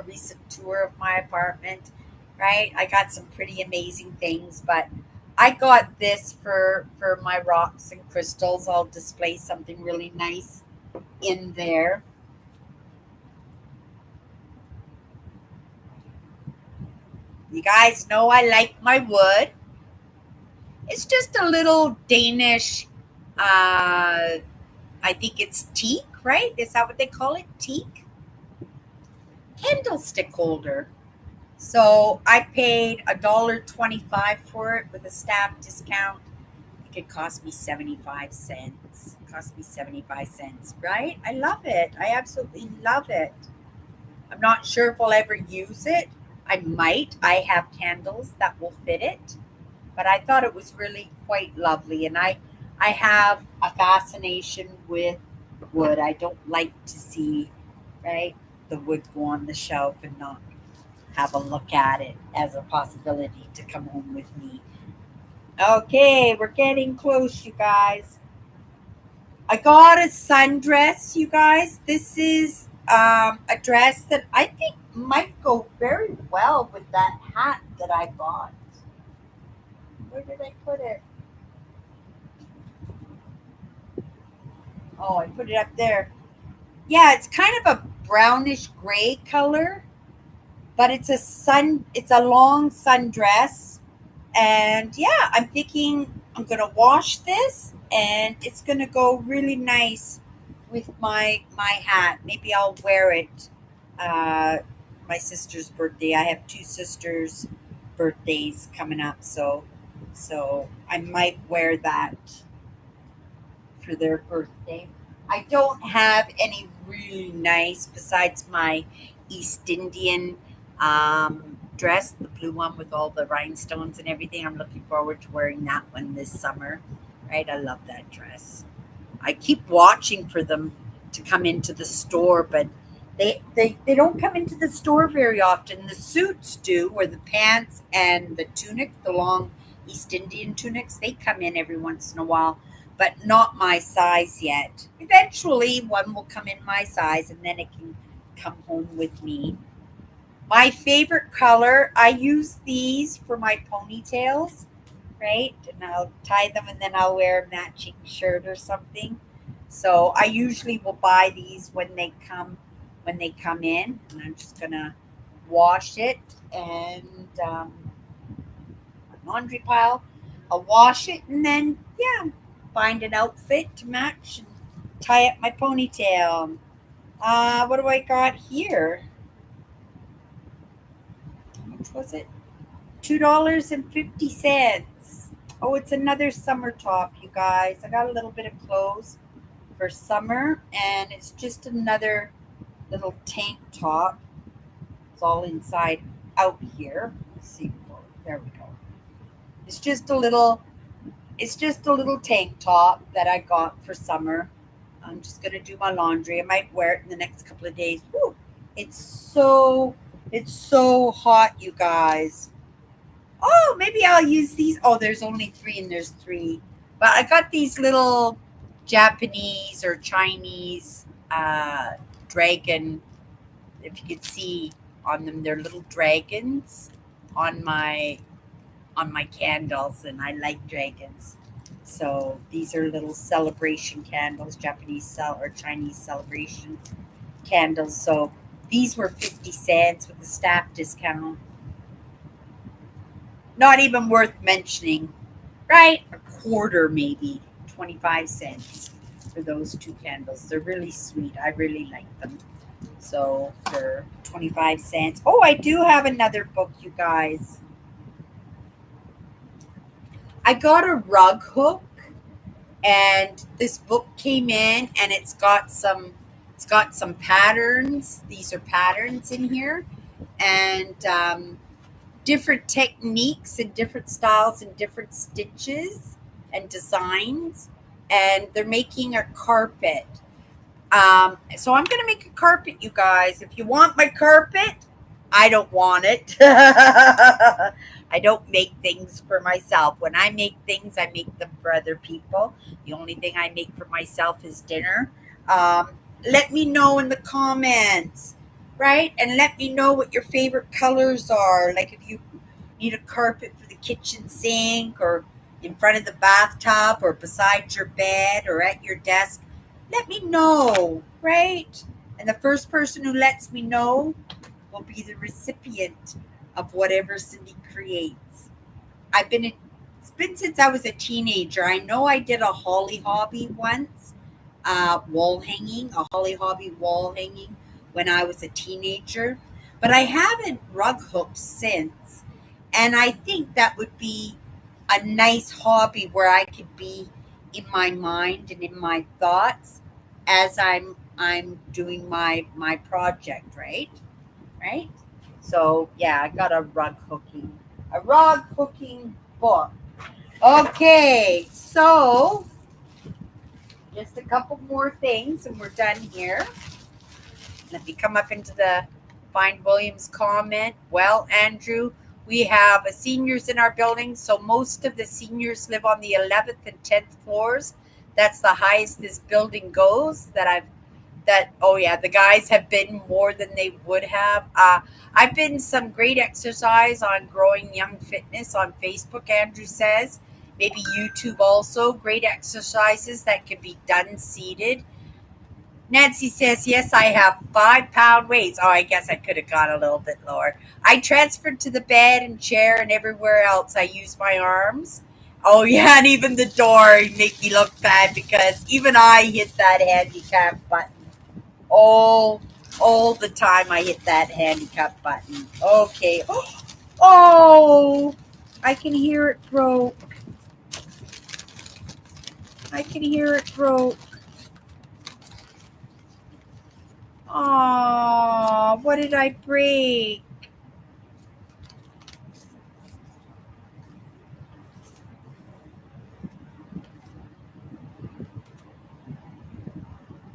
recent tour of my apartment, right? I got some pretty amazing things, but I got this for my rocks and crystals. I'll display something really nice in there. You guys know I like my wood. It's just a little Danish, I think it's teak, right? Is that what they call it? Teak? Candlestick holder. So I paid $1.25 for it with a staff discount. It could cost me 75 cents. Cost me 75 cents, right? I love it. I absolutely love it. I'm not sure if I'll ever use it. I might. I have candles that will fit it, but I thought it was really quite lovely. And I have a fascination with wood. I don't like to see, right, the wood go on the shelf and not have a look at it as a possibility to come home with me. Okay, we're getting close, you guys. I got a sundress, you guys. This is a dress that I think might go very well with that hat that I bought. Where did I put it? Oh, I put it up there. Yeah, it's kind of a brownish gray color, but it's a long sundress. And yeah, I'm thinking I'm gonna wash this and it's gonna go really nice with my hat. Maybe I'll wear it. Uh, my sister's birthday. I have two sisters' birthdays coming up, so I might wear that for their birthday. I don't have any really nice besides my East Indian dress, the blue one with all the rhinestones and everything. I'm looking forward to wearing that one this summer. Right? I love that dress. I keep watching for them to come into the store, but they don't come into the store very often. The suits do, or the pants and the tunic, the long East Indian tunics, they come in every once in a while, but not my size yet. Eventually, one will come in my size, and then it can come home with me. My favorite color, I use these for my ponytails, right? And I'll tie them and then I'll wear a matching shirt or something. So I usually will buy these when they come in, and I'm just gonna wash it and laundry pile. I'll wash it and then yeah, find an outfit to match and tie up my ponytail. What do I got here? Which was it? $2.50. Oh, it's another summer top, you guys. I got a little bit of clothes for summer, and it's just another little tank top. It's all inside out here. Let's see. There we go. It's just a little. It's just a little tank top that I got for summer. I'm just gonna do my laundry. I might wear it in the next couple of days. Woo! It's so. It's so hot, you guys. Oh, maybe I'll use these. Oh, there's only three, and there's three. But I got these little Japanese or Chinese dragon. If you could see on them, they're little dragons on my candles, and I like dragons. So these are little celebration candles, or Chinese celebration candles. So these were 50 cents with the staff discount. Not even worth mentioning, right? A quarter, maybe 25 cents for those two candles. They're really sweet. I really like them. So for 25 cents. Oh, I do have another book, you guys. I got a rug hook, and this book came in, and it's got some patterns. These are patterns in here, and different techniques and different styles and different stitches and designs, and they're making a carpet. So I'm gonna make a carpet, you guys. If you want my carpet, I don't want it. I don't make things for myself. When I make things, I make them for other people. The only thing I make for myself is dinner. Um, Let me know in the comments, right? And let me know what your favorite colors are. Like if you need a carpet for the kitchen sink or in front of the bathtub or beside your bed or at your desk. let me know, right? And the first person who lets me know will be the recipient of whatever Cindy creates. It's been since I was a teenager. I know I did a holly hobby once, wall hanging, a holly hobby wall hanging when I was a teenager, but I haven't rug hooked since. And I think that would be a nice hobby where I could be in my mind and in my thoughts as I'm doing my project, right? Right? So yeah, I got a rug hooking book. Okay, so just a couple more things and we're done here. Let me come up into the Find Williams comment. Well, Andrew, we have seniors in our building, so most of the seniors live on the 11th and 10th floors. That's the highest this building goes oh yeah, the guys have been more than they would have. I've been some great exercise on Growing Young Fitness on Facebook, Andrew says. Maybe YouTube also. Great exercises that can be done seated. Nancy says, yes, I have 5 pound weights. Oh, I guess I could have gone a little bit lower. I transferred to the bed and chair and everywhere else. I use my arms. Oh, yeah, and even the door make me look bad because even I hit that handicap button all all the time. I hit that handicap button. Okay. Oh, I can hear it broke. I can hear it broke. Oh, what did I break?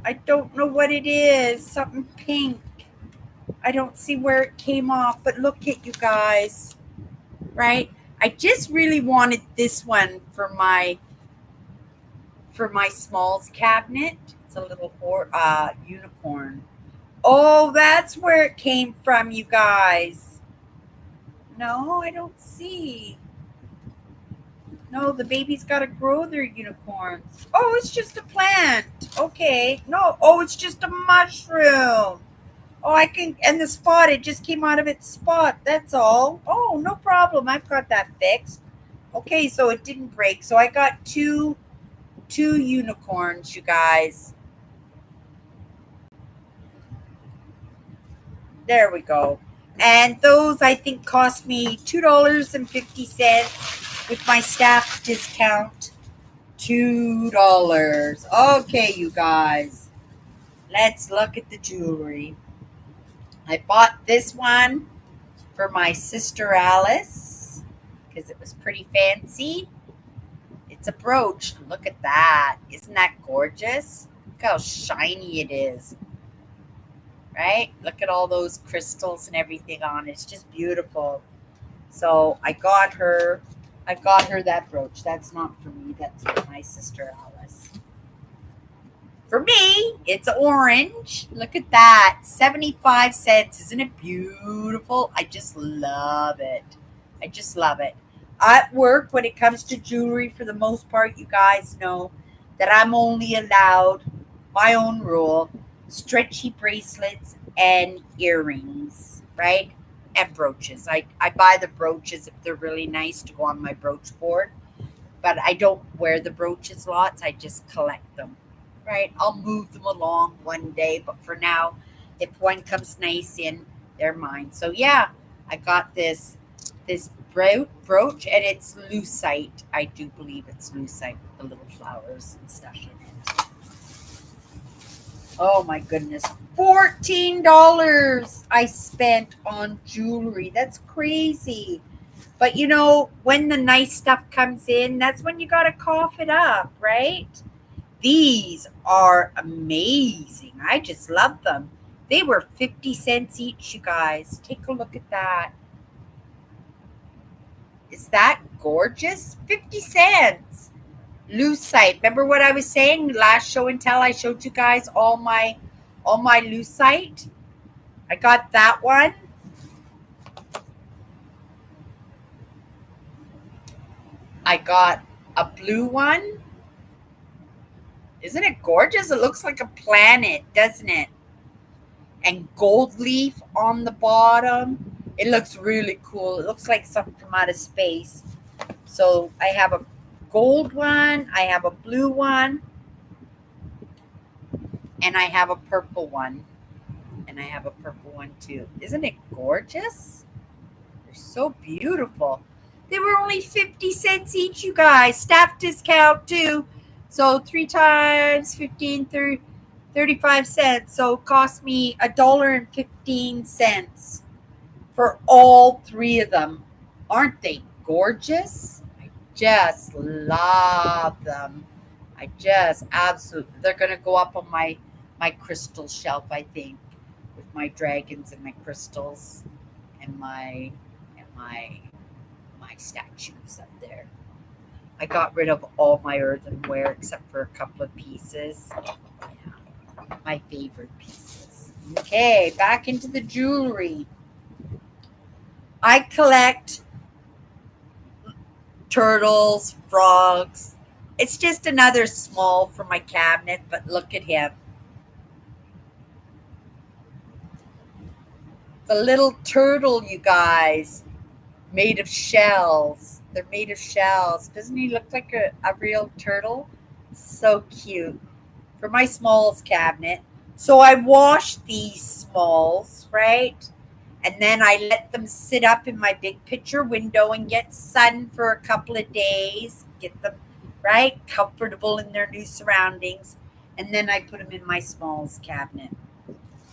I don't know what it is. Something pink. I don't see where it came off, but look at you guys, right? I just really wanted this one for my smalls cabinet. It's a little unicorn. Oh, that's where it came from, you guys. No, I don't see. No, the baby's got to grow their unicorns. Oh, it's just a plant. Okay. No, oh, it's just a mushroom. Oh, I can, and the spot, it just came out of its spot. That's all. Oh, no problem. I've got that fixed. Okay, so it didn't break. So I got two unicorns, you guys. There we go. And those I think cost me $2.50 with my staff discount. $2. Okay, you guys. Let's look at the jewelry. I bought this one for my sister Alice because it was pretty fancy. It's a brooch. Look at that. Isn't that gorgeous? Look how shiny it is. Right? Look at all those crystals and everything on it. It's just beautiful. So I got her that brooch. That's not for me. That's for my sister Alice. For me, it's orange. Look at that. 75 cents. Isn't it beautiful? I just love it. I just love it. At work, when it comes to jewelry, for the most part, you guys know that I'm only allowed my own rule stretchy bracelets and earrings, right? And brooches. I buy the brooches if they're really nice to go on my brooch board, but I don't wear the brooches lots. I just collect them, right? I'll move them along one day, but for now, if one comes nice in, they're mine. So yeah, I got this brooch, and it's lucite. I do believe it's lucite with the little flowers and stuff in it. Oh my goodness. $14 I spent on jewelry. That's crazy. But you know, when the nice stuff comes in, that's when you got to cough it up, right? These are amazing. I just love them. They were 50 cents each, you guys. Take a look at that. Is that gorgeous? 50 cents. Lucite. Remember what I was saying last show and tell? I showed you guys all my lucite. I got that one. I got a blue one. Isn't it gorgeous? It looks like a planet, doesn't it? And gold leaf on the bottom. It looks really cool. It looks like something from outer space. So I have a gold one, I have a blue one, and I have a purple one. And I have a purple one too. Isn't it gorgeous? They're so beautiful. They were only 50 cents each, you guys. Staff discount too. So 3 times 15, 30, 35 cents. So it cost me $1.15 for all three of them. Aren't they gorgeous? I just love them. I just absolutely, they're going to go up on my crystal shelf, I think, with my dragons and my crystals and my statues up there. I got rid of all my earthenware except for a couple of pieces. Yeah, my favorite pieces. Okay, back into the jewelry. I collect turtles, frogs. It's just another small for my cabinet, but look at him. The little turtle, you guys, made of shells. They're made of shells. Doesn't he look like a real turtle? So cute. For my smalls cabinet. So I wash these smalls, right? And then I let them sit up in my big picture window and get sun for a couple of days. Get them, right, comfortable in their new surroundings. And then I put them in my smalls cabinet.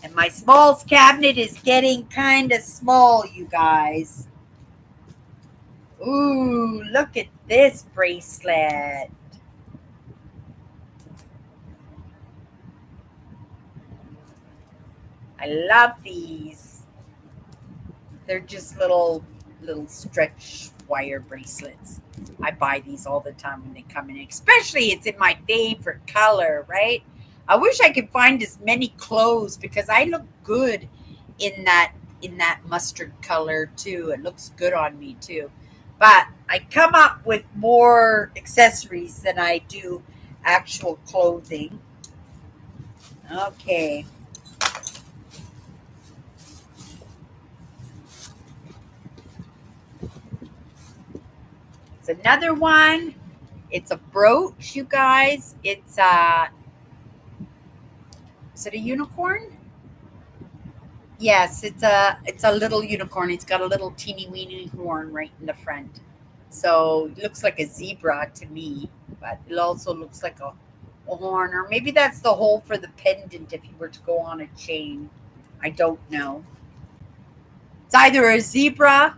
And my smalls cabinet is getting kind of small, you guys. Ooh, look at this bracelet. I love these. They're just little stretch wire bracelets. I buy these all the time when they come in. Especially it's in my favorite color, right? I wish I could find as many clothes because I look good in that mustard color too. It looks good on me too. But I come up with more accessories than I do actual clothing. Okay. It's another one. It's a brooch, you guys. Is it a unicorn? Yes, it's a little unicorn. It's got a little teeny weeny horn right in the front. So it looks like a zebra to me, but it also looks like a horn, or maybe that's the hole for the pendant if you were to go on a chain. I don't know. It's either a zebra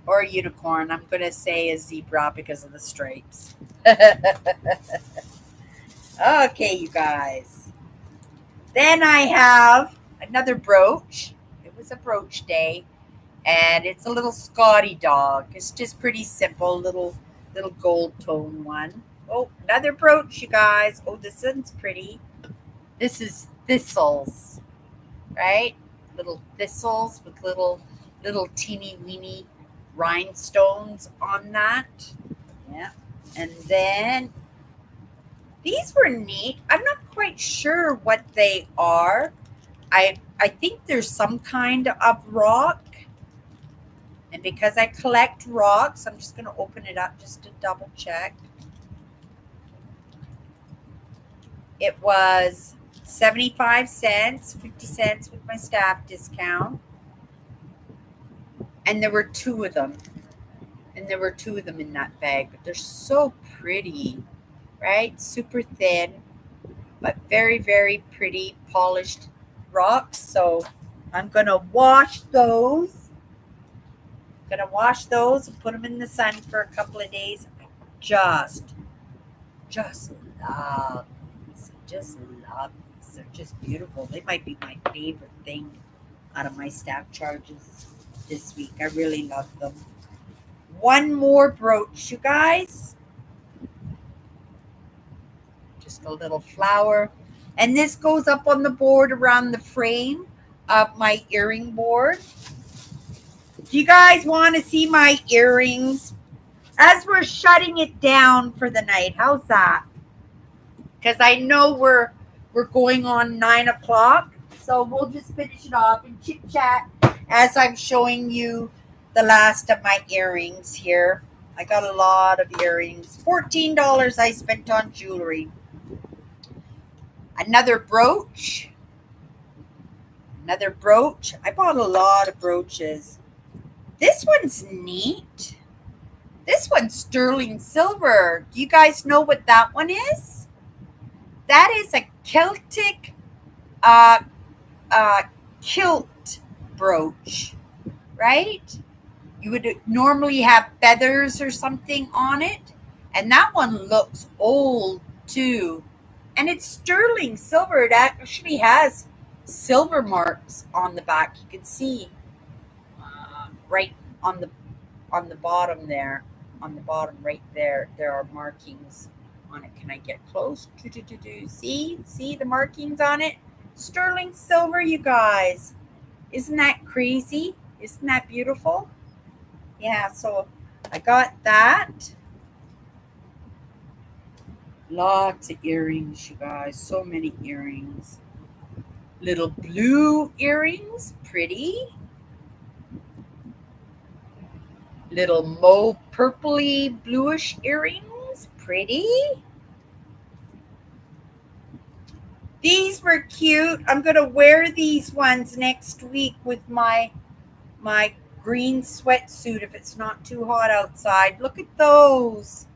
or a unicorn. I'm gonna say a zebra because of the stripes. Okay, you guys. Then I have another brooch. It was a brooch day, and it's a little Scotty dog. It's just pretty simple, little gold tone one. Oh, another brooch, you guys. Oh, this one's pretty. This is thistles, right? Little thistles with little teeny weeny rhinestones on that. Yeah. And then these were neat. I'm not quite sure what they are. I think there's some kind of rock. And because I collect rocks, I'm just going to open it up just to double check. It was 75 cents, 50 cents with my staff discount. And there were two of them. And there were two of them in that bag. But they're so pretty, right? Super thin, but very, very pretty polished rocks. So I'm going to wash those. Gonna wash those and put them in the sun for a couple of days. I just love these. Just love these. They're just beautiful. They might be my favorite thing out of my staff charges this week. I really love them. One more brooch, you guys. Just a little flower. And this goes up on the board around the frame of my earring board. Do you guys want to see my earrings? As we're shutting it down for the night, how's that? because I know we're going on 9 o'clock. So we'll just finish it off and chit chat as I'm showing you the last of my earrings here. I got a lot of earrings. $14 I spent on jewelry. Another brooch. Another brooch. I bought a lot of brooches. This one's neat. This one's sterling silver. Do you guys know what that one is? That is a Celtic uh, kilt brooch, right? You would normally have feathers or something on it, and that one looks old too. And it's sterling silver. It actually has silver marks on the back. You can see right on the bottom there, on the bottom right there, there are markings on it. Can I get close? See the markings on it? Sterling silver, you guys. Isn't that crazy? Isn't that beautiful? Yeah, so I got that. Lots of earrings, you guys. So many earrings. Little blue earrings, pretty. Little mauve purpley bluish earrings, pretty. These were cute. I'm gonna wear these ones next week with my green sweatsuit if it's not too hot outside. Look at those.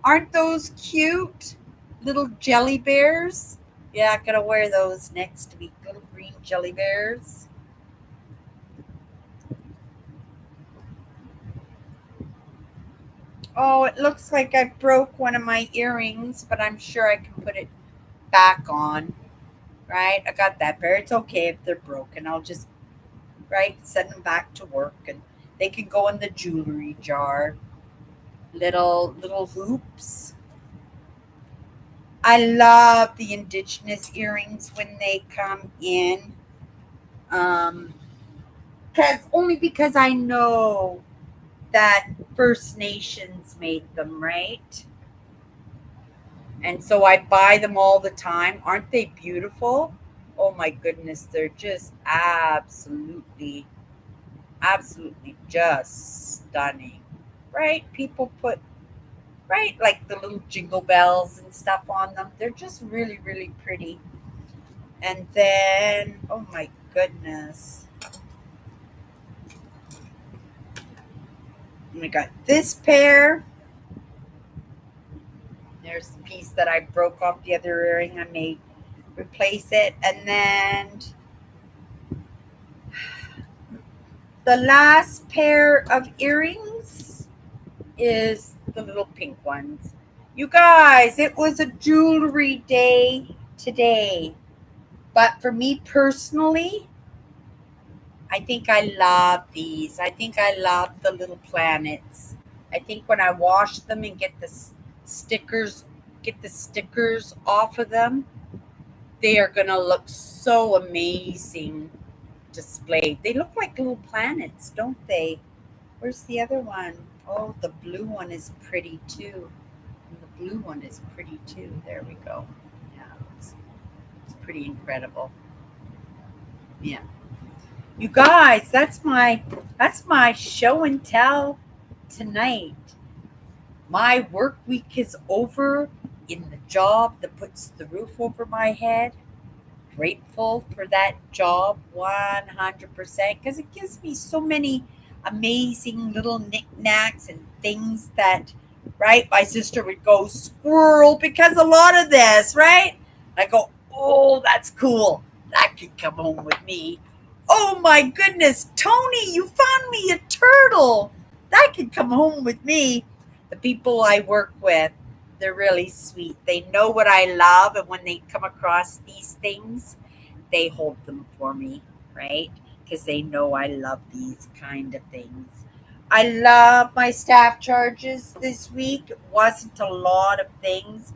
Aren't those cute? Little jelly bears. Yeah, I'm gonna wear those next week. Little green jelly bears. Oh, it looks like I broke one of my earrings, but I'm sure I can put it back on. Right? I got that pair. It's okay if they're broken. I'll just send them back to work and they can go in the jewelry jar. Little hoops. I love the indigenous earrings when they come in. Um, because I know that First Nations made them, right? And so I buy them all the time. Aren't they beautiful? Oh my goodness, they're just absolutely just stunning. Right? People put like the little jingle bells and stuff on them. They're just really pretty. And then, oh my goodness. We got this pair. There's the piece that I broke off the other earring. I may replace it. And then the last pair of earrings is the little pink ones. You guys, it was a jewelry day today. But for me personally, I think I love these. I think I love the little planets. I think when I wash them and stickers, get the stickers off of them, they are gonna look so amazing displayed. They look like little planets, don't they? Where's the other one? Oh, the blue one is pretty too. And the blue one is pretty too. There we go. Yeah, it's pretty incredible. Yeah. You guys, that's my show and tell tonight. My work week is over in the job that puts the roof over my head. Grateful for that job 100% because it gives me so many amazing little knickknacks and things that, right? My sister would go squirrel because a lot of this, right? I go, oh, that's cool. That could come home with me. Oh my goodness, Tony, you found me a turtle. That could come home with me. The people I work with, they're really sweet. They know what I love, and when they come across these things, they hold them for me, right? Because they know I love these kind of things. I love my staff charges this week. It wasn't a lot of things.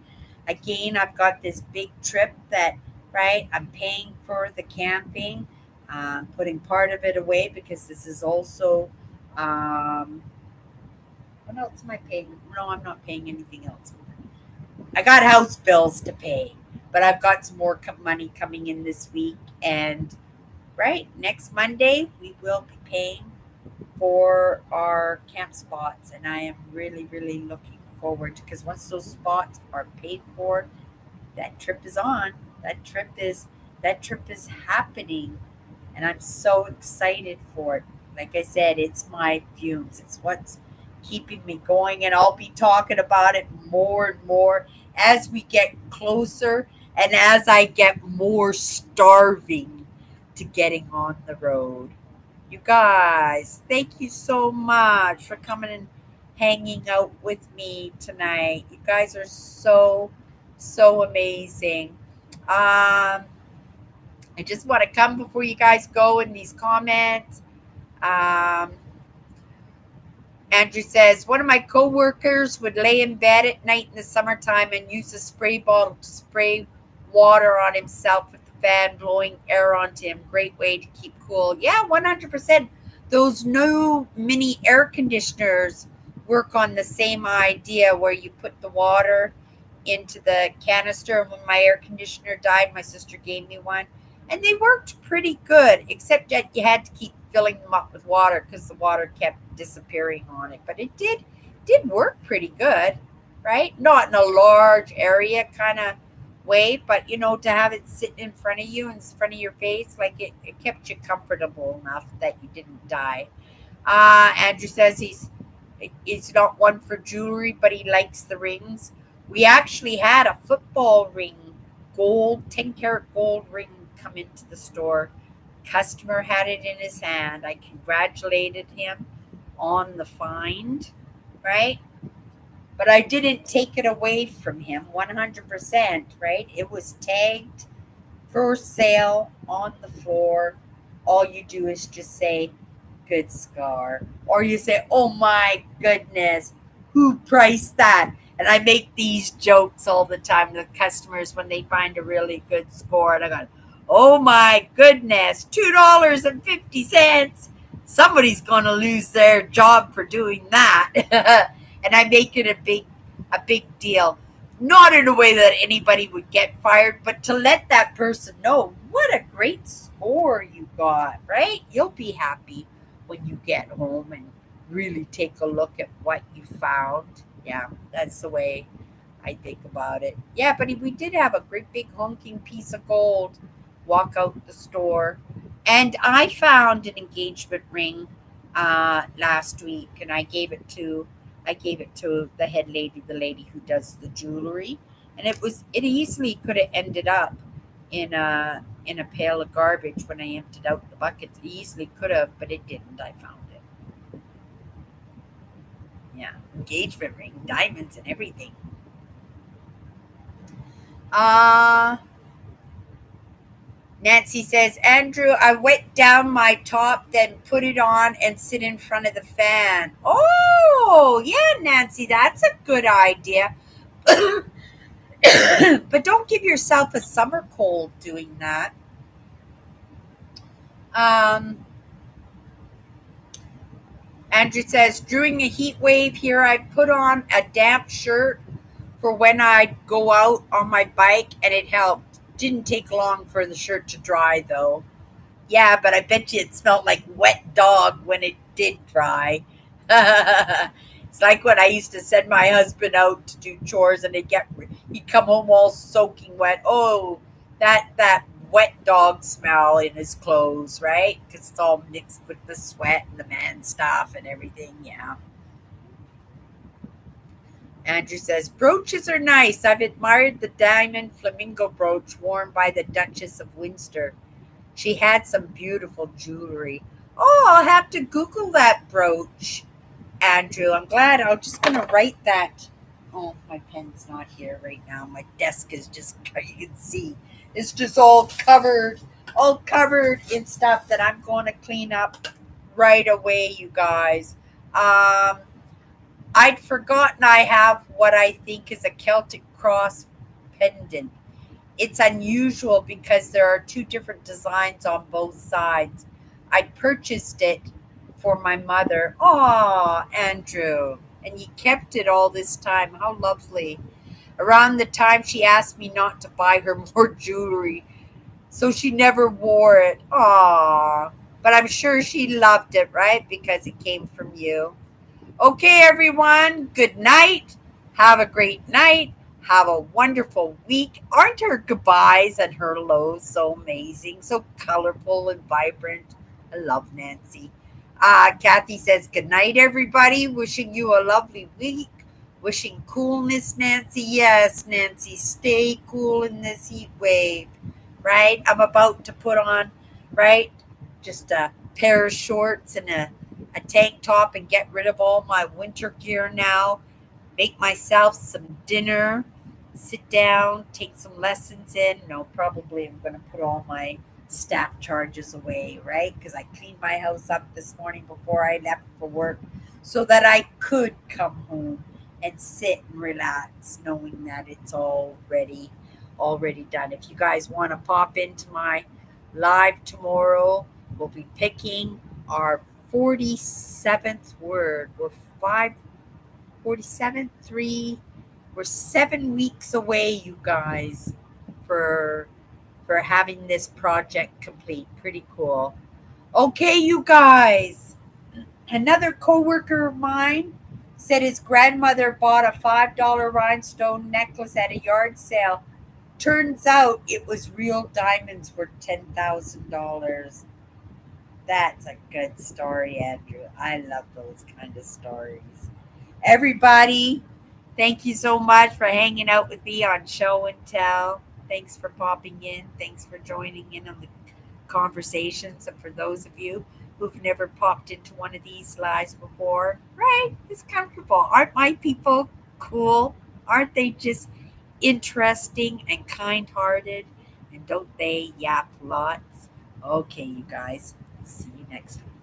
Again, I've got this big trip that, right, I'm paying for the camping, putting part of it away because this is also, what else am I paying? No, I'm not paying anything else. I got house bills to pay, but I've got some more money coming in this week. And right next Monday, we will be paying for our camp spots. And I am really, really looking forward to, because once those spots are paid for, that trip is on. That trip is that trip is happening, and I'm so excited for it. Like I said, it's my fumes. It's what's keeping me going, and I'll be talking about it more and more as we get closer and as I get more starving to getting on the road. You guys, thank you so much for coming and hanging out with me tonight. You guys are so, so amazing. I just want to come before you guys go in these comments. Um, Andrew says, one of my coworkers would lay in bed at night in the summertime and use a spray bottle to spray water on himself with the fan blowing air onto him. Great way to keep cool. Yeah, 100%. Those new mini air conditioners work on the same idea where you put the water into the canister. And when my air conditioner died, my sister gave me one. And they worked pretty good, except that you had to keep filling them up with water because the water kept disappearing on it. But it did work pretty good, right? Not in a large area kind of way, but to have it sitting in front of you, in front of your face, like it kept you comfortable enough that you didn't die. Andrew says he's not one for jewelry, but he likes the rings. We actually had a football ring, 10 karat gold ring, come into the store. Customer had it in his hand. I congratulated him on the find, right? But I didn't take it away from him 100%, right? It was tagged for sale on the floor. All you do is just say, good scar. Or you say, oh my goodness, who priced that? And I make these jokes all the time to customers when they find a really good score. And I go, oh my goodness, $2.50. Somebody's going to lose their job for doing that. And I make it a big deal. Not in a way that anybody would get fired, but to let that person know what a great score you got, right? You'll be happy when you get home and really take a look at what you found. Yeah, that's the way I think about it. Yeah, but we did have a great big honking piece of gold walk out the store. And I found an engagement ring last week, and I gave it to the head lady, the lady who does the jewelry, and it easily could have ended up in a pail of garbage when I emptied out the buckets. It easily could have, but it didn't. I found it. Yeah, engagement ring, diamonds, and everything. Uh Nancy says, Andrew, I wet down my top, then put it on and sit in front of the fan. Oh, yeah, Nancy, that's a good idea. But don't give yourself a summer cold doing that. Um, Andrew says, during a heat wave here, I put on a damp shirt for when I go out on my bike, and it helped. Didn't take long for the shirt to dry, though. Yeah, but I bet you it smelled like wet dog when it did dry. It's like when I used to send my husband out to do chores, and he'd come home all soaking wet. Oh, that wet dog smell in his clothes, right? Because it's all mixed with the sweat and the man stuff and everything. Yeah. Andrew says, brooches are nice. I've admired the diamond flamingo brooch worn by the Duchess of Windsor. She had some beautiful jewelry. Oh, I'll have to Google that brooch, Andrew. I'm glad. I'm just going to write that. Oh, my pen's not here right now. My desk is just, you can see, it's just all covered in stuff that I'm going to clean up right away, you guys. I'd forgotten I have what I think is a Celtic cross pendant. It's unusual because there are two different designs on both sides. I purchased it for my mother. Aw, Andrew. And you kept it all this time. How lovely. around the time she asked me not to buy her more jewelry. So she never wore it. Aww. But I'm sure she loved it, right? Because it came from you. Okay, everyone. Good night. Have a great night. Have a wonderful week. Aren't her goodbyes and her hellos so amazing? So colorful and vibrant. I love Nancy. Kathy says, good night, everybody. Wishing you a lovely week. Wishing coolness, Nancy. Yes, Nancy. Stay cool in this heat wave, right? I'm about to put on, right? Just a pair of shorts and a tank top and get rid of all my winter gear now. Make myself some dinner, sit down, take some lessons in. No, probably I'm going to put all my staff charges away, right? Because I cleaned my house up this morning before I left for work so that I could come home and sit and relax knowing that it's already done. If you guys want to pop into my live tomorrow, we'll be picking our 47th word. We're 547, 3. We're 7 weeks away, you guys, for for having this project complete. Pretty cool. Okay, you guys. Another coworker of mine said his grandmother bought a $5 rhinestone necklace at a yard sale. Turns out it was real diamonds worth $10,000. That's a good story, Andrew. I love those kind of stories. Everybody, thank you so much for hanging out with me on Show and Tell. Thanks for popping in. Thanks for joining in on the conversations. And for those of you who've never popped into one of these lives before, right? It's comfortable. Aren't my people cool? Aren't they just interesting and kind hearted? And don't they yap lots? Okay, you guys. See you next week.